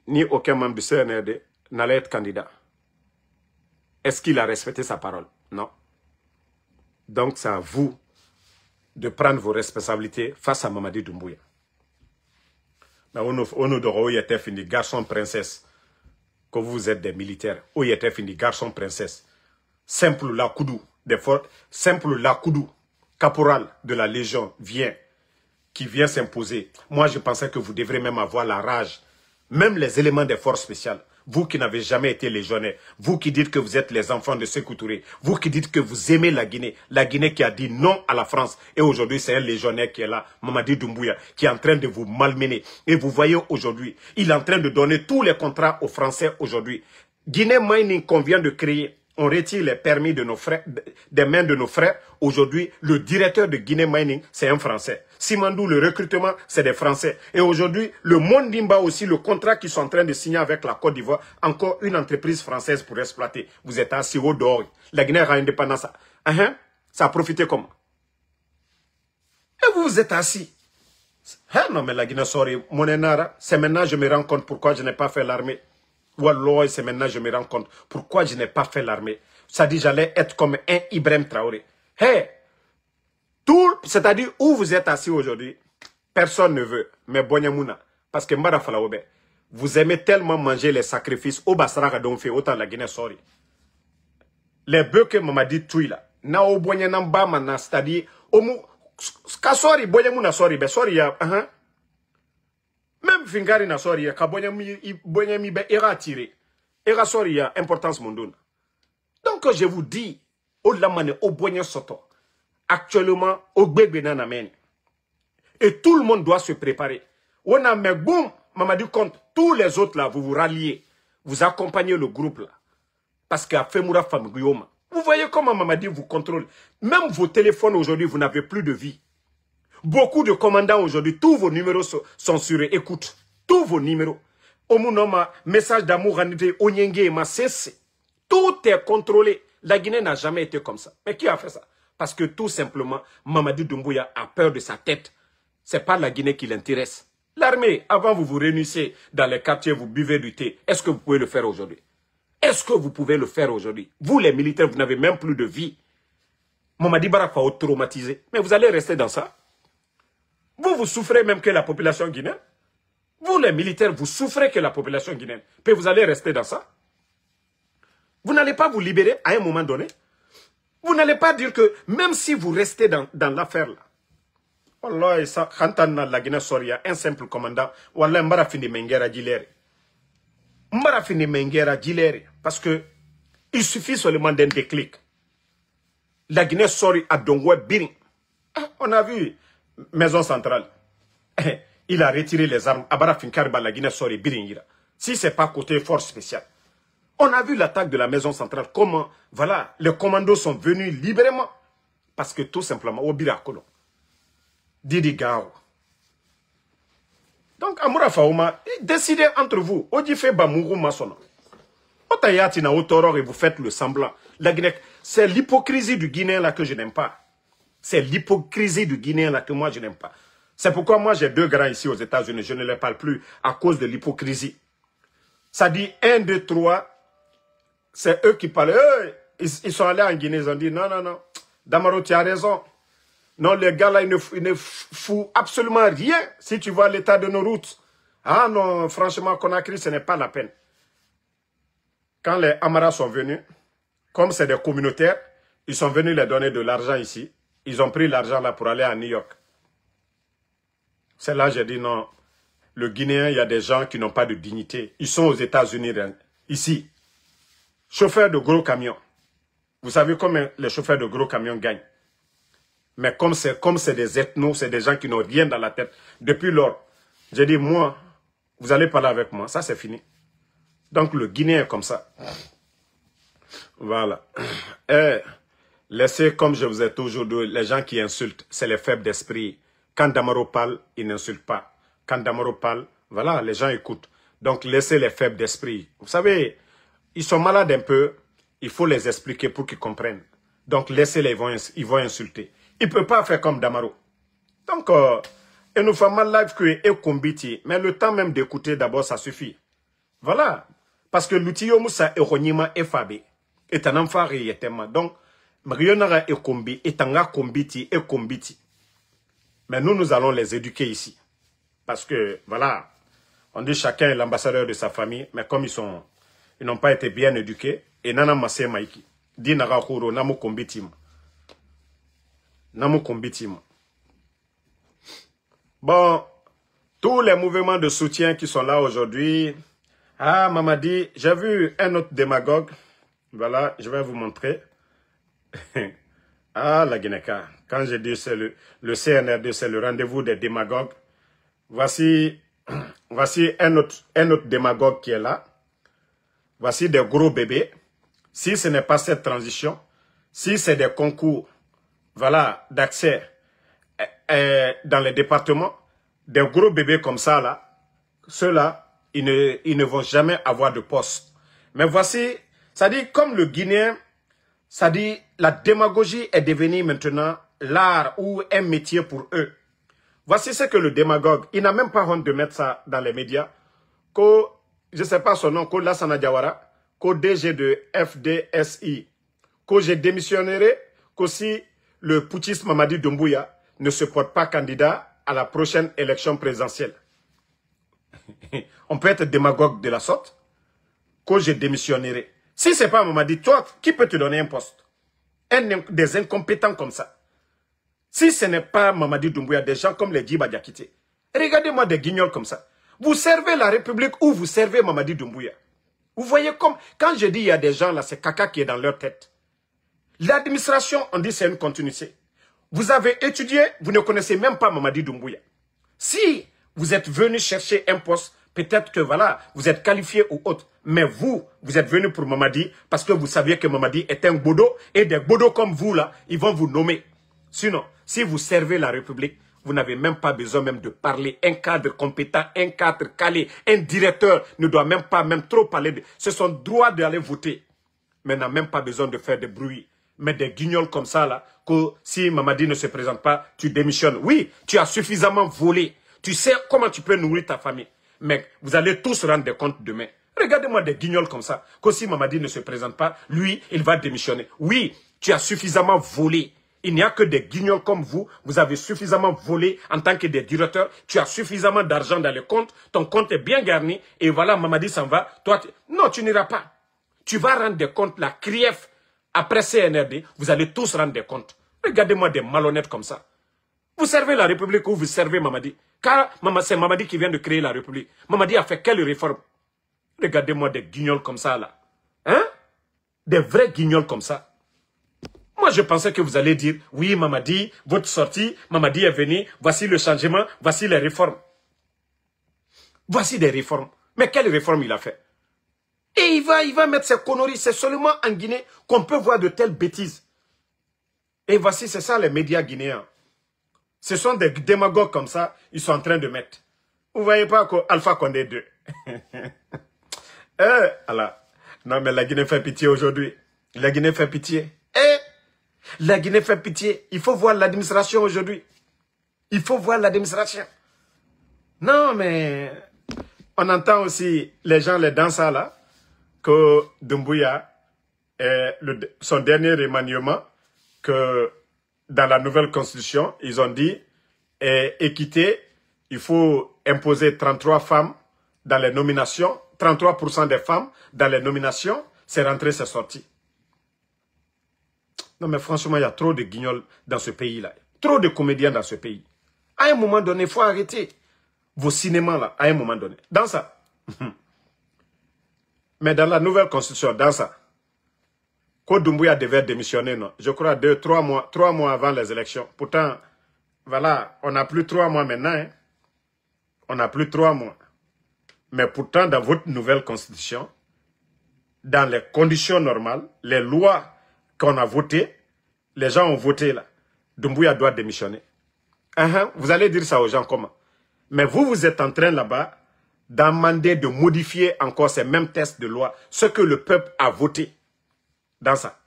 ni aucun membre du CNRD n'allait être candidat. Est-ce qu'il a respecté sa parole? Non. Donc c'est à vous de prendre vos responsabilités face à Mamadi Doumbouya. Mais on nous doit fini garçon princesse. Que vous êtes des militaires. Où était fini garçon princesse. Simple Lakoudou, simple Lakoudou, caporal de la Légion, qui vient s'imposer. Moi, je pensais que vous devrez même avoir la rage. Même les éléments des forces spéciales. Vous qui n'avez jamais été légionnaire, vous qui dites que vous êtes les enfants de Sékou Touré, vous qui dites que vous aimez la Guinée qui a dit non à la France, et aujourd'hui c'est un légionnaire qui est là, Mamadi Doumbouya, qui est en train de vous malmener. Et vous voyez aujourd'hui, il est en train de donner tous les contrats aux Français aujourd'hui. Guinée Mining qu'on vient de créer, on retire les permis de nos frères, des mains de nos frères. Aujourd'hui, le directeur de Guinée Mining, c'est un Français. Simandou, le recrutement, c'est des Français. Et aujourd'hui, le Mondimba aussi, le contrat qu'ils sont en train de signer avec la Côte d'Ivoire, encore une entreprise française pour exploiter. Vous êtes assis au dehors. La Guinée a indépendance. Ça a profité comment? Et vous, vous êtes assis. Non, mais la Guinée, sorry, mon enara, c'est maintenant que je me rends compte pourquoi je n'ai pas fait l'armée. Wallah, c'est maintenant que je me rends compte pourquoi je n'ai pas fait l'armée. Ça dit j'allais être comme un Ibrahim Traoré. Hey, c'est-à-dire où vous êtes assis aujourd'hui, personne ne veut. Mais Bonyamouna, parce que Mbara Falaoube, vous aimez tellement manger les sacrifices au Basara Donfe, autant la Guinée, sorry. Les bœufs que m'a dit tout là, na o Bonyanamba mana, c'est-à-dire, sorry, Bonyamouna, sorry, ben sorry, même Fingari na sorry, ka Bonyami be ira tiré. Ira sorry, importance mondona. Donc je vous dis, au lamane, au Bonya soto, actuellement, au bébé nanamen. Et tout le monde doit se préparer. On a mis boum, maman dit compte, tous les autres là, vous vous ralliez, vous accompagnez le groupe là. Parce qu'à Femoura Famguioma, vous voyez comment maman dit vous contrôle. Même vos téléphones aujourd'hui, vous n'avez plus de vie. Beaucoup de commandants aujourd'hui, tous vos numéros sont sur écoute. Tous vos numéros. Omunoma, message d'amour, Onyenge, ma cesse. Tout est contrôlé. La Guinée n'a jamais été comme ça. Mais qui a fait ça? Parce que tout simplement, Mamadi Doumbouya a peur de sa tête. C'est pas la Guinée qui l'intéresse. L'armée, avant vous vous réunissez dans les quartiers, vous buvez du thé. Est-ce que vous pouvez le faire aujourd'hui? Est-ce que vous pouvez le faire aujourd'hui? Vous les militaires, vous n'avez même plus de vie. Mamadi Barak va traumatisé. Mais vous allez rester dans ça? Vous, vous souffrez même que la population guinéenne. Vous, les militaires, vous souffrez que la population guinéenne. Puis vous allez rester dans ça. Vous n'allez pas vous libérer à un moment donné. Vous n'allez pas dire que, même si vous restez dans l'affaire là, Wallah, ça, Khantana la Guinée Soria, un simple commandant, Wallah, Mbara fini Mengera Gilere. Mbara fini Mengera Gilere. Parce que, il suffit seulement d'un déclic. La Guinée Soria a donc biring. On a vu. Maison centrale. Il a retiré les armes. Abara Finkariba, la Guinée Soria Biringira. Si ce n'est pas côté force spéciale. On a vu l'attaque de la maison centrale. Comment, voilà, les commandos sont venus librement. Parce que tout simplement, au Birakolo. Didi Gao. Donc, Amoura Faouma, décidez entre vous. Odife Bamourou Masono. Otayati na Otoror et vous faites le semblant. La Guinée, c'est l'hypocrisie du Guinéen là que je n'aime pas. C'est l'hypocrisie du Guinéen là que moi je n'aime pas. C'est pourquoi moi j'ai deux grands ici aux États-Unis. Je ne les parle plus à cause de l'hypocrisie. Ça dit 1, 2, 3. C'est eux qui parlent. Ils sont allés en Guinée. Ils ont dit non, non, non. Damaro, tu as raison. Non, les gars là, ils ne foutent absolument rien si tu vois l'état de nos routes. Ah non, franchement, Conakry, ce n'est pas la peine. Quand les Amaras sont venus, comme c'est des communautaires, ils sont venus les donner de l'argent ici. Ils ont pris l'argent là pour aller à New York. C'est là que j'ai dit non. Le Guinéen, il y a des gens qui n'ont pas de dignité. Ils sont aux États-Unis, ici. Chauffeurs de gros camions. Vous savez combien les chauffeurs de gros camions gagnent. Mais comme c'est des ethnos, c'est des gens qui n'ont rien dans la tête. Depuis lors, j'ai dit, moi, vous allez parler avec moi. Ça, c'est fini. Donc, le Guinéen est comme ça. Voilà. Laissez, comme je vous ai toujours dit, les gens qui insultent, c'est les faibles d'esprit. Quand Damaro parle, il n'insulte pas. Quand Damaro parle, voilà, les gens écoutent. Donc, laissez les faibles d'esprit. Vous savez, ils sont malades un peu. Il faut les expliquer pour qu'ils comprennent. Donc, laissez-les, ils vont insulter. Il ne peut pas faire comme Damaro. Donc, il nous fait mal live que et combiti. Mais le temps même d'écouter, d'abord, ça suffit. Voilà. Parce que l'outil Moussa Eronima est fabé. Et un enfant réellement. Donc, Marionara et Kombi, et Tanga Kombiti et Kombiti. Mais nous allons les éduquer ici. Parce que, voilà, on dit chacun est l'ambassadeur de sa famille, mais comme ils n'ont pas été bien éduqués, et Nana Massé Maïki, dit Narakuro, Namu Kombitim. Namu Kombitim. Bon, tous les mouvements de soutien qui sont là aujourd'hui, Ah, Mamadi, j'ai vu un autre démagogue. Voilà, je vais vous montrer. Ah, la Guinée-Ca. Quand je dis c'est le CNRD, c'est le rendez-vous des démagogues. Voici un autre démagogue qui est là. Voici des gros bébés. Si ce n'est pas cette transition, si c'est des concours, voilà, d'accès dans les départements, des gros bébés comme ça, là, ceux-là, ils ne vont jamais avoir de poste. Mais voici, ça dit, comme le Guinéen, ça dit, la démagogie est devenue maintenant l'art ou un métier pour eux. Voici ce que le démagogue, il n'a même pas honte de mettre ça dans les médias, que, je ne sais pas son nom, que Lassana Diawara, que DG de FDSI, que je démissionnerai, qu'aussi le putschiste Mamadi Doumbouya ne se porte pas candidat à la prochaine élection présidentielle. On peut être démagogue de la sorte, que je démissionnerai. Si ce n'est pas Mamadi, toi, qui peut te donner un poste? Des incompétents comme ça. Si ce n'est pas Mamadi Doumbouya, des gens comme les Djiba Diakité. Regardez-moi des guignols comme ça. Vous servez la République ou vous servez Mamadi Doumbouya. Vous voyez comme, quand je dis il y a des gens là, c'est caca qui est dans leur tête. L'administration, on dit c'est une continuité. Vous avez étudié, vous ne connaissez même pas Mamadi Doumbouya. Si vous êtes venu chercher un poste, peut-être que voilà, vous êtes qualifié ou autre. Mais vous êtes venu pour Mamadi parce que vous saviez que Mamadi est un bodo et des bodos comme vous là, ils vont vous nommer. Sinon, si vous servez la République, vous n'avez même pas besoin même de parler. Un cadre compétent, un cadre calé, un directeur ne doit même pas trop parler. C'est son droit d'aller voter. Mais n'a même pas besoin de faire des bruits. Mais des guignols comme ça là, que si Mamadi ne se présente pas, tu démissionnes. Oui, tu as suffisamment volé. Tu sais comment tu peux nourrir ta famille. Mais vous allez tous rendre compte demain. Regardez-moi des guignols comme ça. Que si Mamadi ne se présente pas, lui, il va démissionner. Oui, tu as suffisamment volé. Il n'y a que des guignols comme vous. Vous avez suffisamment volé en tant que des directeurs. Tu as suffisamment d'argent dans le compte. Ton compte est bien garni. Et voilà, Mamadi s'en va. Toi, non, tu n'iras pas. Tu vas rendre des comptes, la CRIEF, après CNRD, vous allez tous rendre des comptes. Regardez-moi des malhonnêtes comme ça. Vous servez la République ou vous servez Mamadi? Car c'est Mamadi qui vient de créer la République. Mamadi a fait quelle réforme? Regardez-moi des guignols comme ça, là. Hein? Des vrais guignols comme ça. Moi, je pensais que vous allez dire, oui, Mamadi, votre sortie, Mamadi est venu, voici le changement, voici les réformes. Voici des réformes. Mais quelles réformes il a fait? Et il va mettre ses conneries. C'est seulement en Guinée qu'on peut voir de telles bêtises. Et voici, c'est ça les médias guinéens. Ce sont des démagogues comme ça, ils sont en train de mettre. Vous voyez pas qu'Alpha Condé 2. Alors, non mais la Guinée fait pitié aujourd'hui. La Guinée fait pitié. La Guinée fait pitié. Il faut voir l'administration aujourd'hui. Il faut voir l'administration. Non mais, on entend aussi les gens, les danseurs là, que Doumbouya, son dernier remaniement, que dans la nouvelle constitution, ils ont dit, équité, il faut imposer 33 femmes dans les nominations, 33% des femmes dans les nominations, c'est rentré, c'est sorti. Non mais franchement, il y a trop de guignols dans ce pays-là. Trop de comédiens dans ce pays. À un moment donné, il faut arrêter vos cinémas là, à un moment donné. Dans ça. Mais dans la nouvelle constitution, dans ça, que Doumbouya devait démissionner, non. Je crois 3 mois avant les élections. Pourtant, voilà, on n'a plus 3 mois maintenant. Hein. On n'a plus 3 mois. Mais pourtant, dans votre nouvelle constitution, dans les conditions normales, les lois qu'on a votées, les gens ont voté là. Doumbouya doit démissionner. Vous allez dire ça aux gens comment? Mais vous êtes en train là-bas d'amender, de modifier encore ces mêmes textes de loi, ce que le peuple a voté. Dans ça.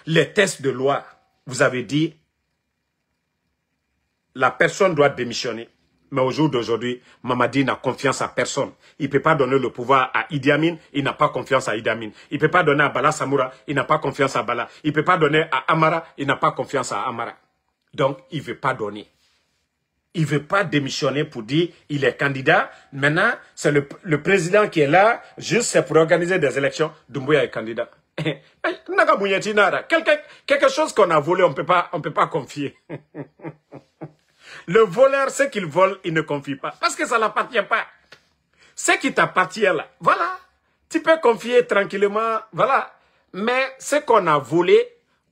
Les textes de loi, vous avez dit, la personne doit démissionner. Mais au jour d'aujourd'hui, Mamadi n'a confiance à personne. Il ne peut pas donner le pouvoir à Idi Amin, il n'a pas confiance à Idi Amin. Il ne peut pas donner à Bala Samoura, il n'a pas confiance à Bala. Il ne peut pas donner à Amara, il n'a pas confiance à Amara. Donc, il ne veut pas donner. Il ne veut pas démissionner pour dire il est candidat. Maintenant, c'est le président qui est là, juste c'est pour organiser des élections. Doumbouya est candidat. Quelque chose qu'on a volé, on ne peut pas confier. Le voleur, ce qu'il vole, il ne confie pas. Parce que ça ne l'appartient pas. Ce qui t'appartient là, voilà. Tu peux confier tranquillement, voilà. Mais ce qu'on a volé,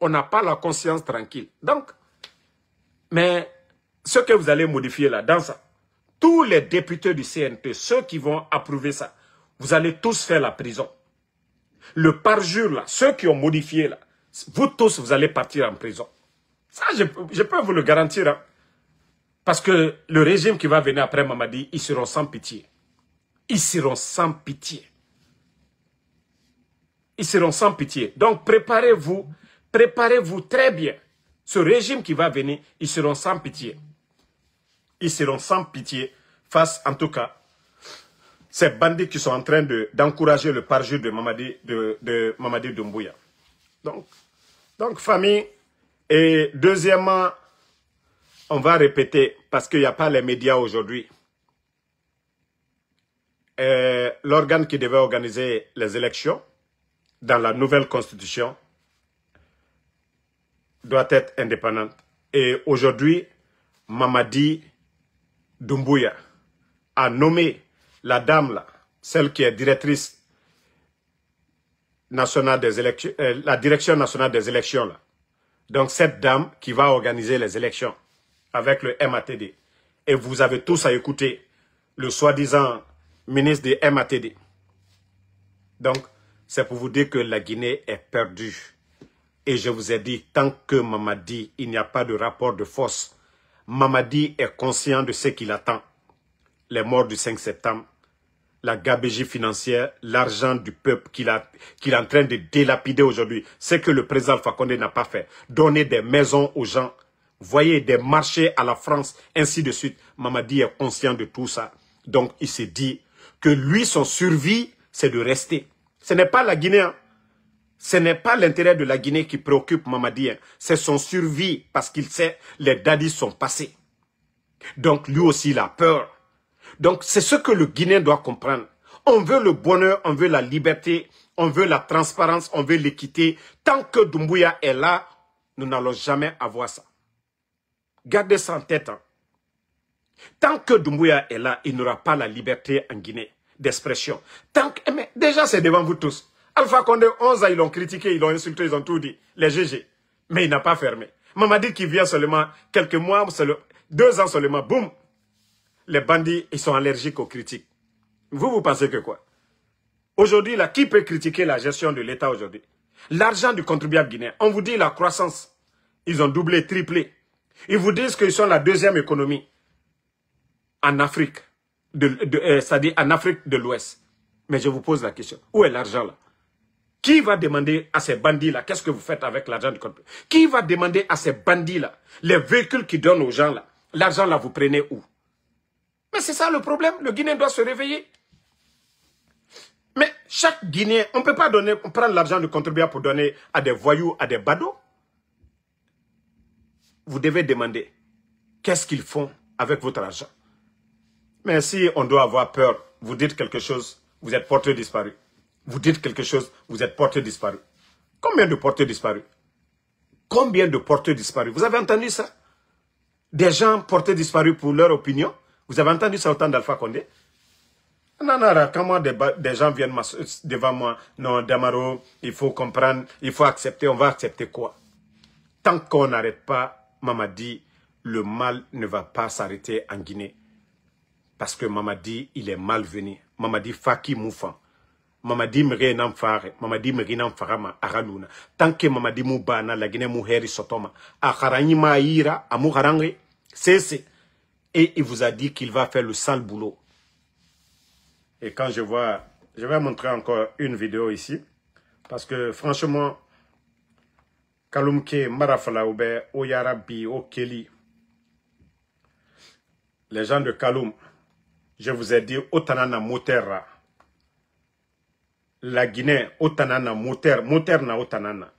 on n'a pas la conscience tranquille. Donc, mais ce que vous allez modifier là, dans ça, tous les députés du CNT, ceux qui vont approuver ça, vous allez tous faire la prison. Le parjure là, ceux qui ont modifié là, vous tous, vous allez partir en prison. Ça, je peux vous le garantir. Hein. Parce que le régime qui va venir après Mamadi, ils seront sans pitié. Ils seront sans pitié. Ils seront sans pitié. Donc, préparez-vous très bien. Ce régime qui va venir, ils seront sans pitié. Ils seront sans pitié face, en tout cas, ces bandits qui sont en train d'encourager le parjure de Mamadi Doumbouya. Donc, famille, et deuxièmement, on va répéter, parce qu'il n'y a pas les médias aujourd'hui, l'organe qui devait organiser les élections dans la nouvelle constitution doit être indépendante. Et aujourd'hui, Mamadi Doumbouya a nommé la dame là, celle qui est directrice nationale des élections, la direction nationale des élections là. Donc cette dame qui va organiser les élections avec le MATD. Et vous avez tous à écouter le soi-disant ministre des MATD. Donc, c'est pour vous dire que la Guinée est perdue. Et je vous ai dit, tant que Mamadi, il n'y a pas de rapport de force, Mamadi est conscient de ce qu'il attend. Les morts du 5 septembre, la gabegie financière, l'argent du peuple qu'il est en train de délapider aujourd'hui. Ce que le président Alpha Condé n'a pas fait. Donner des maisons aux gens, voyez, des marchés à la France, ainsi de suite. Mamadi est conscient de tout ça. Donc, il s'est dit que lui, son survie, c'est de rester. Ce n'est pas la Guinée, hein. Ce n'est pas l'intérêt de la Guinée qui préoccupe Mamadi. Hein. C'est son survie, parce qu'il sait les daddies sont passés. Donc, lui aussi, il a peur. Donc, c'est ce que le Guinéen doit comprendre. On veut le bonheur, on veut la liberté, on veut la transparence, on veut l'équité. Tant que Doumbouya est là, nous n'allons jamais avoir ça. Gardez ça en tête. Hein. Tant que Doumbouya est là, il n'aura pas la liberté en Guinée d'expression. Mais déjà, c'est devant vous tous. Alpha Condé, 11 ans, ils l'ont critiqué, ils l'ont insulté, ils ont tout dit. Les GG. Mais il n'a pas fermé. Mamadi qui vient seulement quelques mois, 2 ans seulement, boum. Les bandits, ils sont allergiques aux critiques. Vous pensez que quoi? Aujourd'hui, là, qui peut critiquer la gestion de l'État aujourd'hui? L'argent du contribuable guinéen. On vous dit la croissance. Ils ont doublé, triplé. Ils vous disent qu'ils sont la deuxième économie en Afrique. C'est-à-dire en Afrique de l'Ouest. Mais je vous pose la question. Où est l'argent là? Qui va demander à ces bandits-là, qu'est-ce que vous faites avec l'argent du contribuable? Qui va demander à ces bandits-là, les véhicules qu'ils donnent aux gens là, l'argent là, vous prenez où? Mais c'est ça le problème. Le Guinéen doit se réveiller. Mais chaque Guinéen, on ne peut pas prendre l'argent du contribuable pour donner à des voyous, à des badauds. Vous devez demander qu'est-ce qu'ils font avec votre argent. Mais si on doit avoir peur, vous dites quelque chose, vous êtes porté disparu. Vous dites quelque chose, vous êtes porté disparu. Combien de portés disparus? Combien de portés disparus? Vous avez entendu ça? Des gens portés disparus pour leur opinion? Vous avez entendu ça au temps d'Alpha Condé? Non, quand moi des gens viennent devant moi, non, Damaro, il faut comprendre, il faut accepter, on va accepter quoi? Tant qu'on n'arrête pas, Mamadi, le mal ne va pas s'arrêter en Guinée. Parce que Mamadi, il est malvenu. Mamadi Faki Moufan. Mamadi Mrenam Fare, Mamadi Mrenam Farama, Araluna. Tant que Mamadi Moubana, la Guinée Mouheri Sotoma, Akaranyima Ira, Amouharangre, c'est. Et il vous a dit qu'il va faire le sale boulot. Et quand je vois, je vais montrer encore une vidéo ici. Parce que franchement, Kaloumke, Marafala, Oube, Oyarabi, Okeli, les gens de Kaloum, je vous ai dit, Otanana Motera. La Guinée, Otanana Moterna Otanana.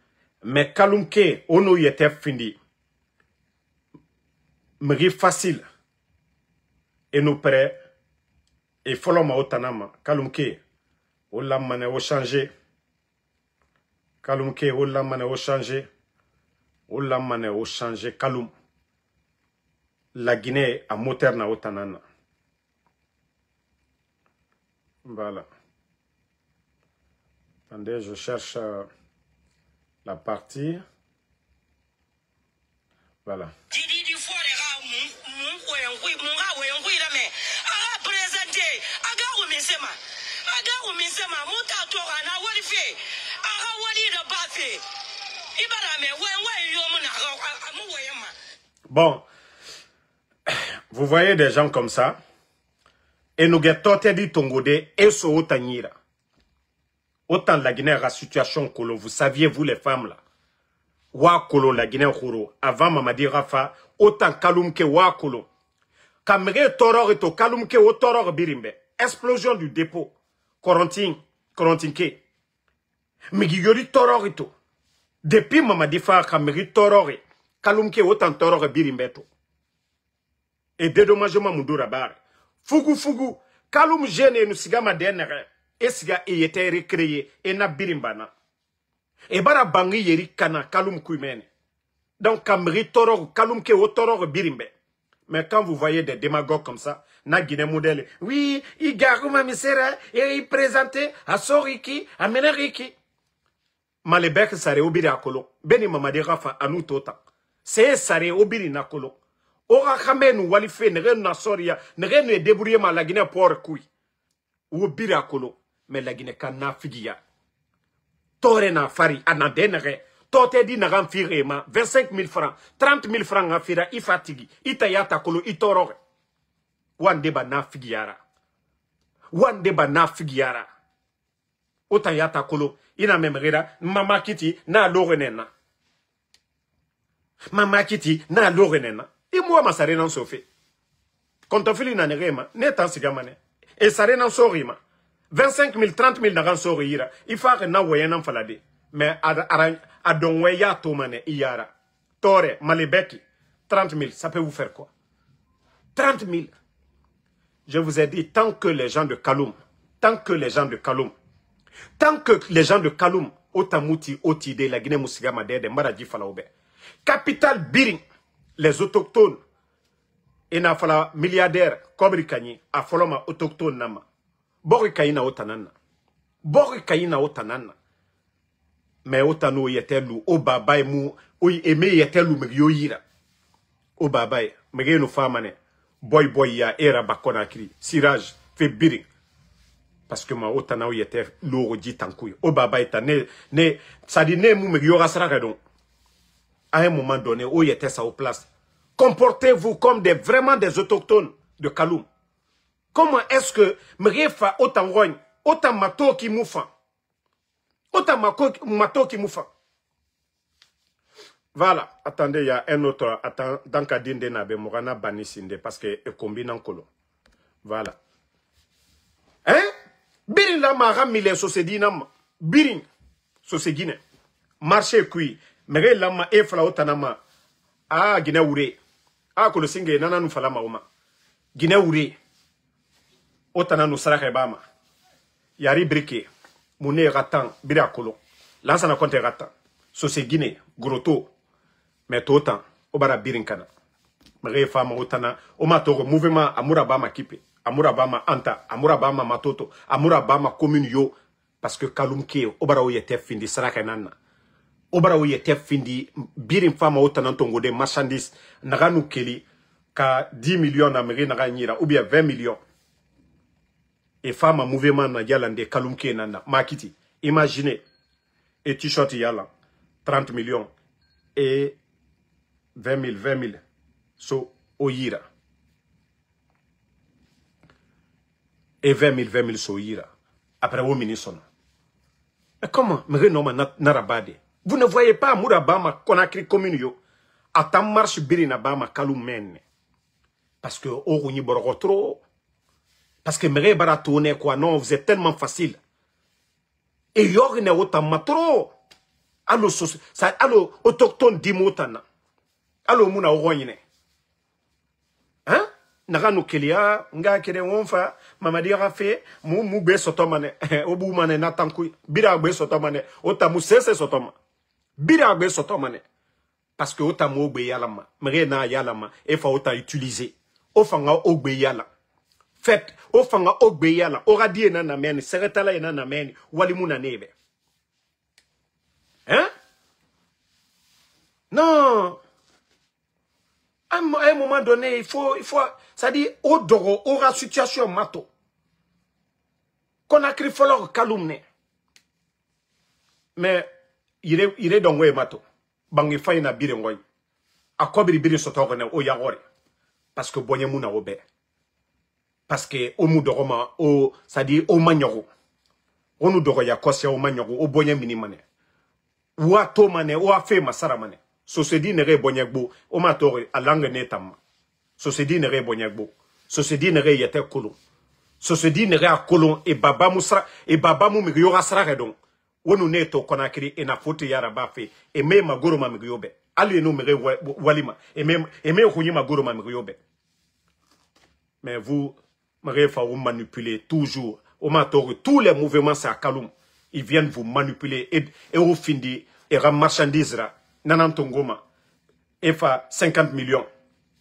Mais Kaloumke, Ono yete findi. Mri facile. Et nous prêts. Et foloma Otanama. Kaloumke, Olamane o changé. Kaloumke, Olamane o changé. Olamane o changé. Kaloum. La Guinée a Moterna Otanana. Voilà. Attendez, je cherche la partie. Voilà. Bon, vous voyez des gens comme ça, et nous avons dit Tongode et so otanyira. Autant la Guinée la situation que vous saviez, vous les femmes là. Wakolo la Guinée Khoro, avant Mamadi Rafa, autant Kalumke Wakolo. Kamere Toror et to Kalumke o Toror Birimbe. Explosion du dépôt. Korontinke. Migiyori Toror et to. Depuis Mamadi Fa, Kamere Toror et Kalumke autant Toror Birimbe to. Et dédommagement Moudoura Bar. Fugu. Kalum gêne nous sigama denere. Et siga et était recréé et na birimbana. Et bara bangi yeri kana kalum kuimene. Donc kamri toror kalum ke o toror birimbe. Mais quand vous voyez des démagogues comme ça, na Guinée modèle, oui, il garuma misera et il présentait à Soriki, à Meneriki. Malebek sare obiri akolo. Beni mamadi rafa anu tota. C'est sare obiri nakolo. Ora kamenu walife nere na soria, nere ne débrouiller ma la Guinée pour kui. Obiri akolo. Mais la Guinée kana figia. Tore na fari anadenere. Tote di nagan firema 25 000 francs, 30 000 francs a fira ifatigi. Itayata kolo itorore. Wandeba na figiara. Wandeba na figiara. Otayata kolo ina memrera mama kiti na lorenena. Mama kiti na lorenena. I moi masare nan sofe. Kontofili na nerema netan sigamane. E sare nan sorima. 25 000, 30 000 nagan sorira. Il faut que na wayan falade. Mais adonwe ya tomane iyara. Tore, malebeki. 30 000, ça peut vous faire quoi? 30 000. Je vous ai dit, tant que les gens de Kaloum, Otamuti, Otide, la Guinée Moussiga Madede, Maradji Falaoube. Capital Biring, les autochtones. Et na fala milliardaire, Kobri Kanyi, a foloma autochtone nama. Bori Kayina Otanana. Mais Otano yetelu, o babay mou, o eme yetelu megyo yira. O babay, megye no famane. Boy ya era bakona kri. Siraj, fait biring. Parce que ma Otana yete louro dit tankouy. O babay ta ne, ça dit ne mou megyo rasra donc. À un moment donné, o yete sa au place. Comportez-vous comme vraiment des autochtones de Kaloum. Comment est-ce que Mrefa autant rogne, autant mato qui moufa? Autant mato qui moufa. Voilà. Attendez, il y a un autre. Attends, dans Kadine de Nabe Morana Banisinde, parce que est combine en colo. Voilà. Hein? Birin la mara mille sosedinam. Birin. Sosedine. Marché kui. Mere lama efla otanama. Ah, Guinée ouré. Ah, kolosinge nana nous fala maoma. Guinée ouré. Otana no sarake bama. Yari brike. Mune ratan bira kolo. Lansa na konte ratan. So se Guinée, groto. Mais totan obara birinkana. Mre fama otana oma toro mouvement amura bama kipe. Amura bama anta, amura bama matoto, amura bama commune yo parce que kalumke obara oyete findi sarake nana. Obara oyete findi birin fama otana tongo de marchandise naganu keli ka 10 millions na mre naganyira ou bien 20 millions. Et femme à mouvement na yalande kalumke nana makiti. Imaginez et t-shirt yala 30 millions et 20 000 so oyira. Et 20 000 so oyira. Après au ministre. Mais comment me renoma narabade? Vous ne voyez pas Mourabama Konakri commune yo. Atam marche birina bama kalumene. Parce que oruni borotro. Parce que mere baratone quoi non, vous êtes tellement facile. Et yorine autant matro. Allo autochtone dimotana. Allo muna oroyine. Hein? Naganu kelia, nga kere wonfa, mamadi rafe, mu be sotomane, obu mane natanku, bira be sotomane, otamu sese sotoma. Bira be sotomane. Parce que otamu ogbe yalama, mere na yalama, e fa ota utiliser. Ofanga ogbe yala. fait o fanga o gbeyala o radie na nameni seretala na nameni walimu na nebe. Hein? Non. À un moment donné, il faut, ça dit, au doro, aura situation mato. Qu'on a créé falloir calumner. Mais, il est dans le mato. Bangi faille na bire ngoy. A quoi bire sotore o yagore. Parce que bonye mouna obe. Parce que au mou doroma, o, ça dit, au magnoro. On nous doro ya kosia au magnoro, au bonye minimane. Ou a to mane, ou a fait masara mane. So se dit nere bonyagbo, o matore a langue netama. So se dit nere bonyagbo. So se dit nere yete kolon. So se dit nere a kolon e baba musra e baba mu migyo rasra redon. Wonu neto konakiri e na fote yara bafe e me magoro ma migyobe. Ali no mere walima e me khonyi magoro ma migyobe. Mais vous vous manipulez toujours. O matore tous les mouvements c'est à Kaloum. Ils viennent vous manipuler et au findi et ram marchandise ra. Nanantongoma, EFA 50 millions.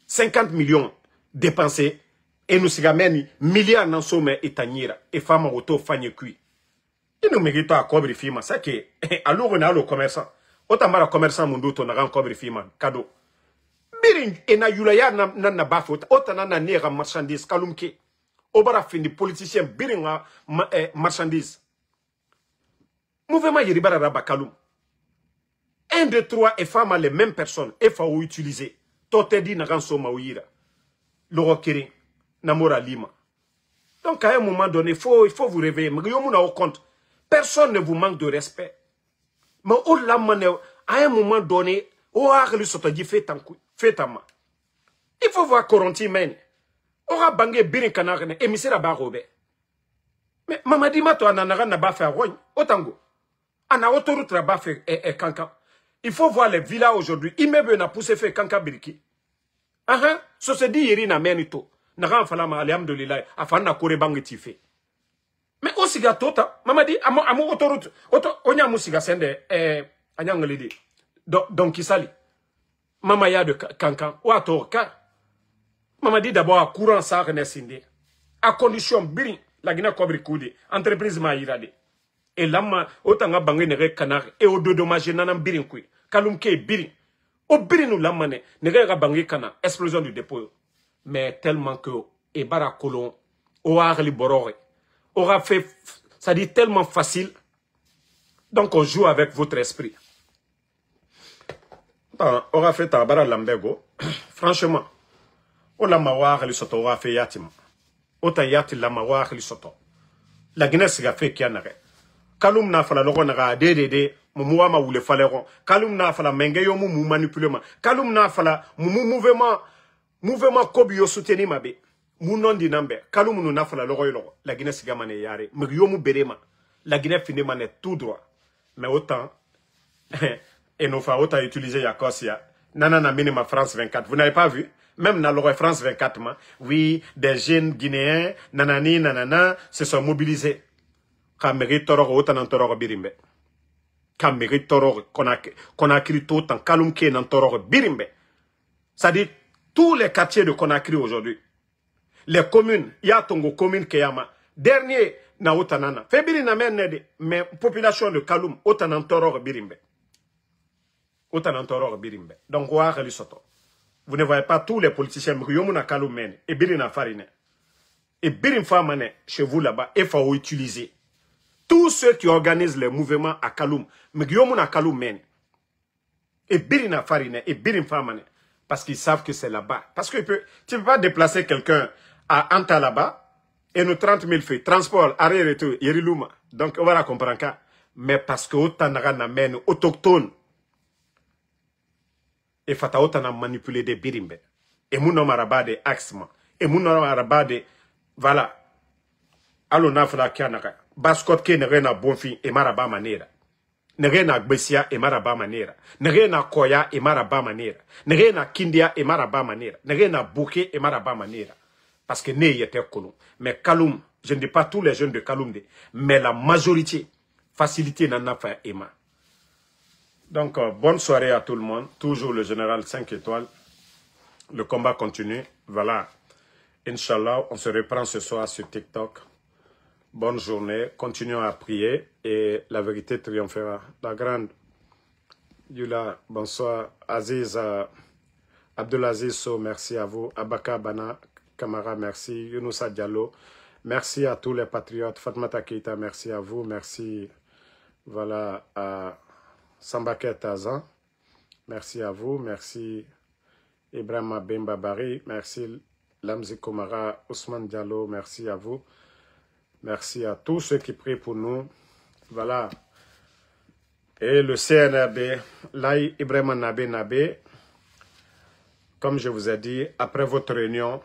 50 millions dépensés. Et nous sigameni milliards dans somme et tanyira. Et femme auto fanye kui. Et nous méritons à cobri fima. Ça qui est, alors on a le commerçant. Autant mara commerçant mon doute on a un cobri fima. Cadeau. Biring et na yulaya na bafot. Autant na nera marchandise. Kalumke. Obara fini politicien biring marchandise. Mouvement yiribara raba kalum. 1, 2, 3 et femmes les mêmes personnes. Et faut utiliser. Totedi na ganso maouira. Loro kiri. Namora lima. Donc à un moment donné, il faut vous réveiller. Mais au compte. Personne ne vous manque de respect. Mais au lamane, à un moment donné, au harli sotaji fait ta main. Il faut voir Coronti men. Ora bangé birin kanarene. Et misera barobe. Mais mamadi mato ananara na ba fait rogne. Otango. Ana autoroute na ba fait kankan. Il faut voir les villas aujourd'hui. Immeuble na poussé fait kanka biriki. Aha, so se dit yiri na menito. Na ran fala ma alhamdulillah, afan na kore bangi tife. Mais o siga tota, mama di amo autoroute. Onya mo siga sende anyanglidi. Donc kisali. Mama ya de kankan o atorka. Mama di d'abord à courant ça renesinde. À condition biri la gina kobri koudi, entreprise ma irade. Et là otanga bangi nere kanar et au dommage nanam birin kui. Kalumke birin. Au birin nous lamane nere bangi kana explosion du dépôt. Mais tellement que Ebara Kolon aura liboré, aura fait, ça dit tellement facile. Donc on joue avec votre esprit. Aura fait Tabara Lambego. Franchement, on l'a mawar li soto aura fait yatim. Ota yati la mawar li soto. La Guinness a fait qui en a. Kaloum na fala logo na dédé, moumoua ma ou le faleron. Kaloum na fala mengeyo mou manipulement. Kaloum na fala mou mouvement Kobio soutenu mabe. Mounon di nambe. Kaloum nou na fala logo yolo. La Guinée siga mane yare. Mugyomu berema. La Guinée finit mane tout droit. Mais autant, et nous fa autant utiliser Yakosia. Nanana minima France 24. Vous n'avez pas vu? Même dans l'Euro France 24, oui, des jeunes Guinéens, nanani, nanana, se sont mobilisés. Kameri Tororo, autant en Tororo Birimbe. Kameri Tororo, qu'on a écrit tout en Kaloumke dans Tororo Birimbe. Ça dit, tous les quartiers de Conakry aujourd'hui, les communes, il y a Tongo commune Keyama, dernier na Otanana, Febiri na mais population de Kaloum, Otanan Tororo Birimbe. Otanan Tororo Birimbe. Donc, vous ne voyez pas tous les politiciens, Mriomuna Kaloum mène, et Birina Farine. Et Birim Famane, chez vous là-bas, il faut utiliser. Tous ceux qui organisent les mouvements à Kaloum, Mriomuna Kaloum mène. Et Birina Farine, et Birim Famane. Parce qu'ils savent que c'est là-bas. Parce que tu ne peux pas déplacer quelqu'un à Anta là-bas et nous 30 000 faits. Transport, arrêt et tout, Yeriluma. Donc, on va la comprendre. Mais parce que autant de autochtones. Et fata autant de manipuler des birimbe. Et mon nom arabe de axement. Et mon nom arabe de. Voilà. Alors, on a fait la kianaka. Baskot ke ne rena bon fin et maraba manera. Nerena Gbesia et maraba manera. Nerena Koya et maraba manera. Nerena Kindia et maraba manera. Nerena Bouké et maraba manera. Parce que né était Kaloum. Mais Kaloum, je ne dis pas tous les jeunes de Kaloum, mais la majorité, facilité n'en a pas Emma. Donc, bonne soirée à tout le monde. Toujours le général 5 étoiles. Le combat continue. Voilà. Inch'Allah, on se reprend ce soir sur TikTok. Bonne journée. Continuons à prier et la vérité triomphera. La grande Yula, bonsoir. Aziz, Abdelaziz So, merci à vous. Abaka Bana Kamara, merci. Younousa Diallo, merci à tous les patriotes. Fatmata Keita, merci à vous. Merci, voilà, à Sambake Tazan, merci à vous. Merci Ibrahima Bembabari, merci Lamzi Komara, Ousmane Diallo, merci à vous. Merci à tous ceux qui prient pour nous. Voilà. Et le CNRB, Laï Ibrahima Nabé, comme je vous ai dit, après votre réunion,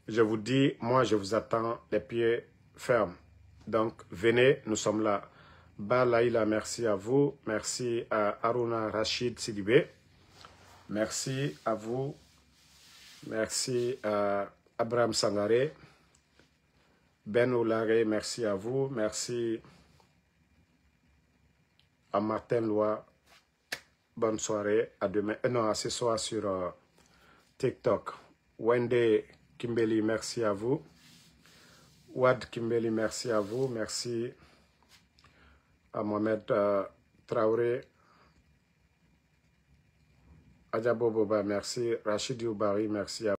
je vous dis, moi je vous attends les pieds fermes. Donc venez, nous sommes là. Balaïla, merci à vous. Merci à Aruna Rachid Sidibé. Merci à vous. Merci à Abraham Sangaré. Ben Oulare, merci à vous. Merci à Martin Lois. Bonne soirée. À demain. Non, à ce soir sur TikTok. Wende Kimbeli, merci à vous. Wad Kimbeli, merci à vous. Merci à Mohamed Traoré. Adjabo Boba, merci. Rachid Youbari, merci à vous.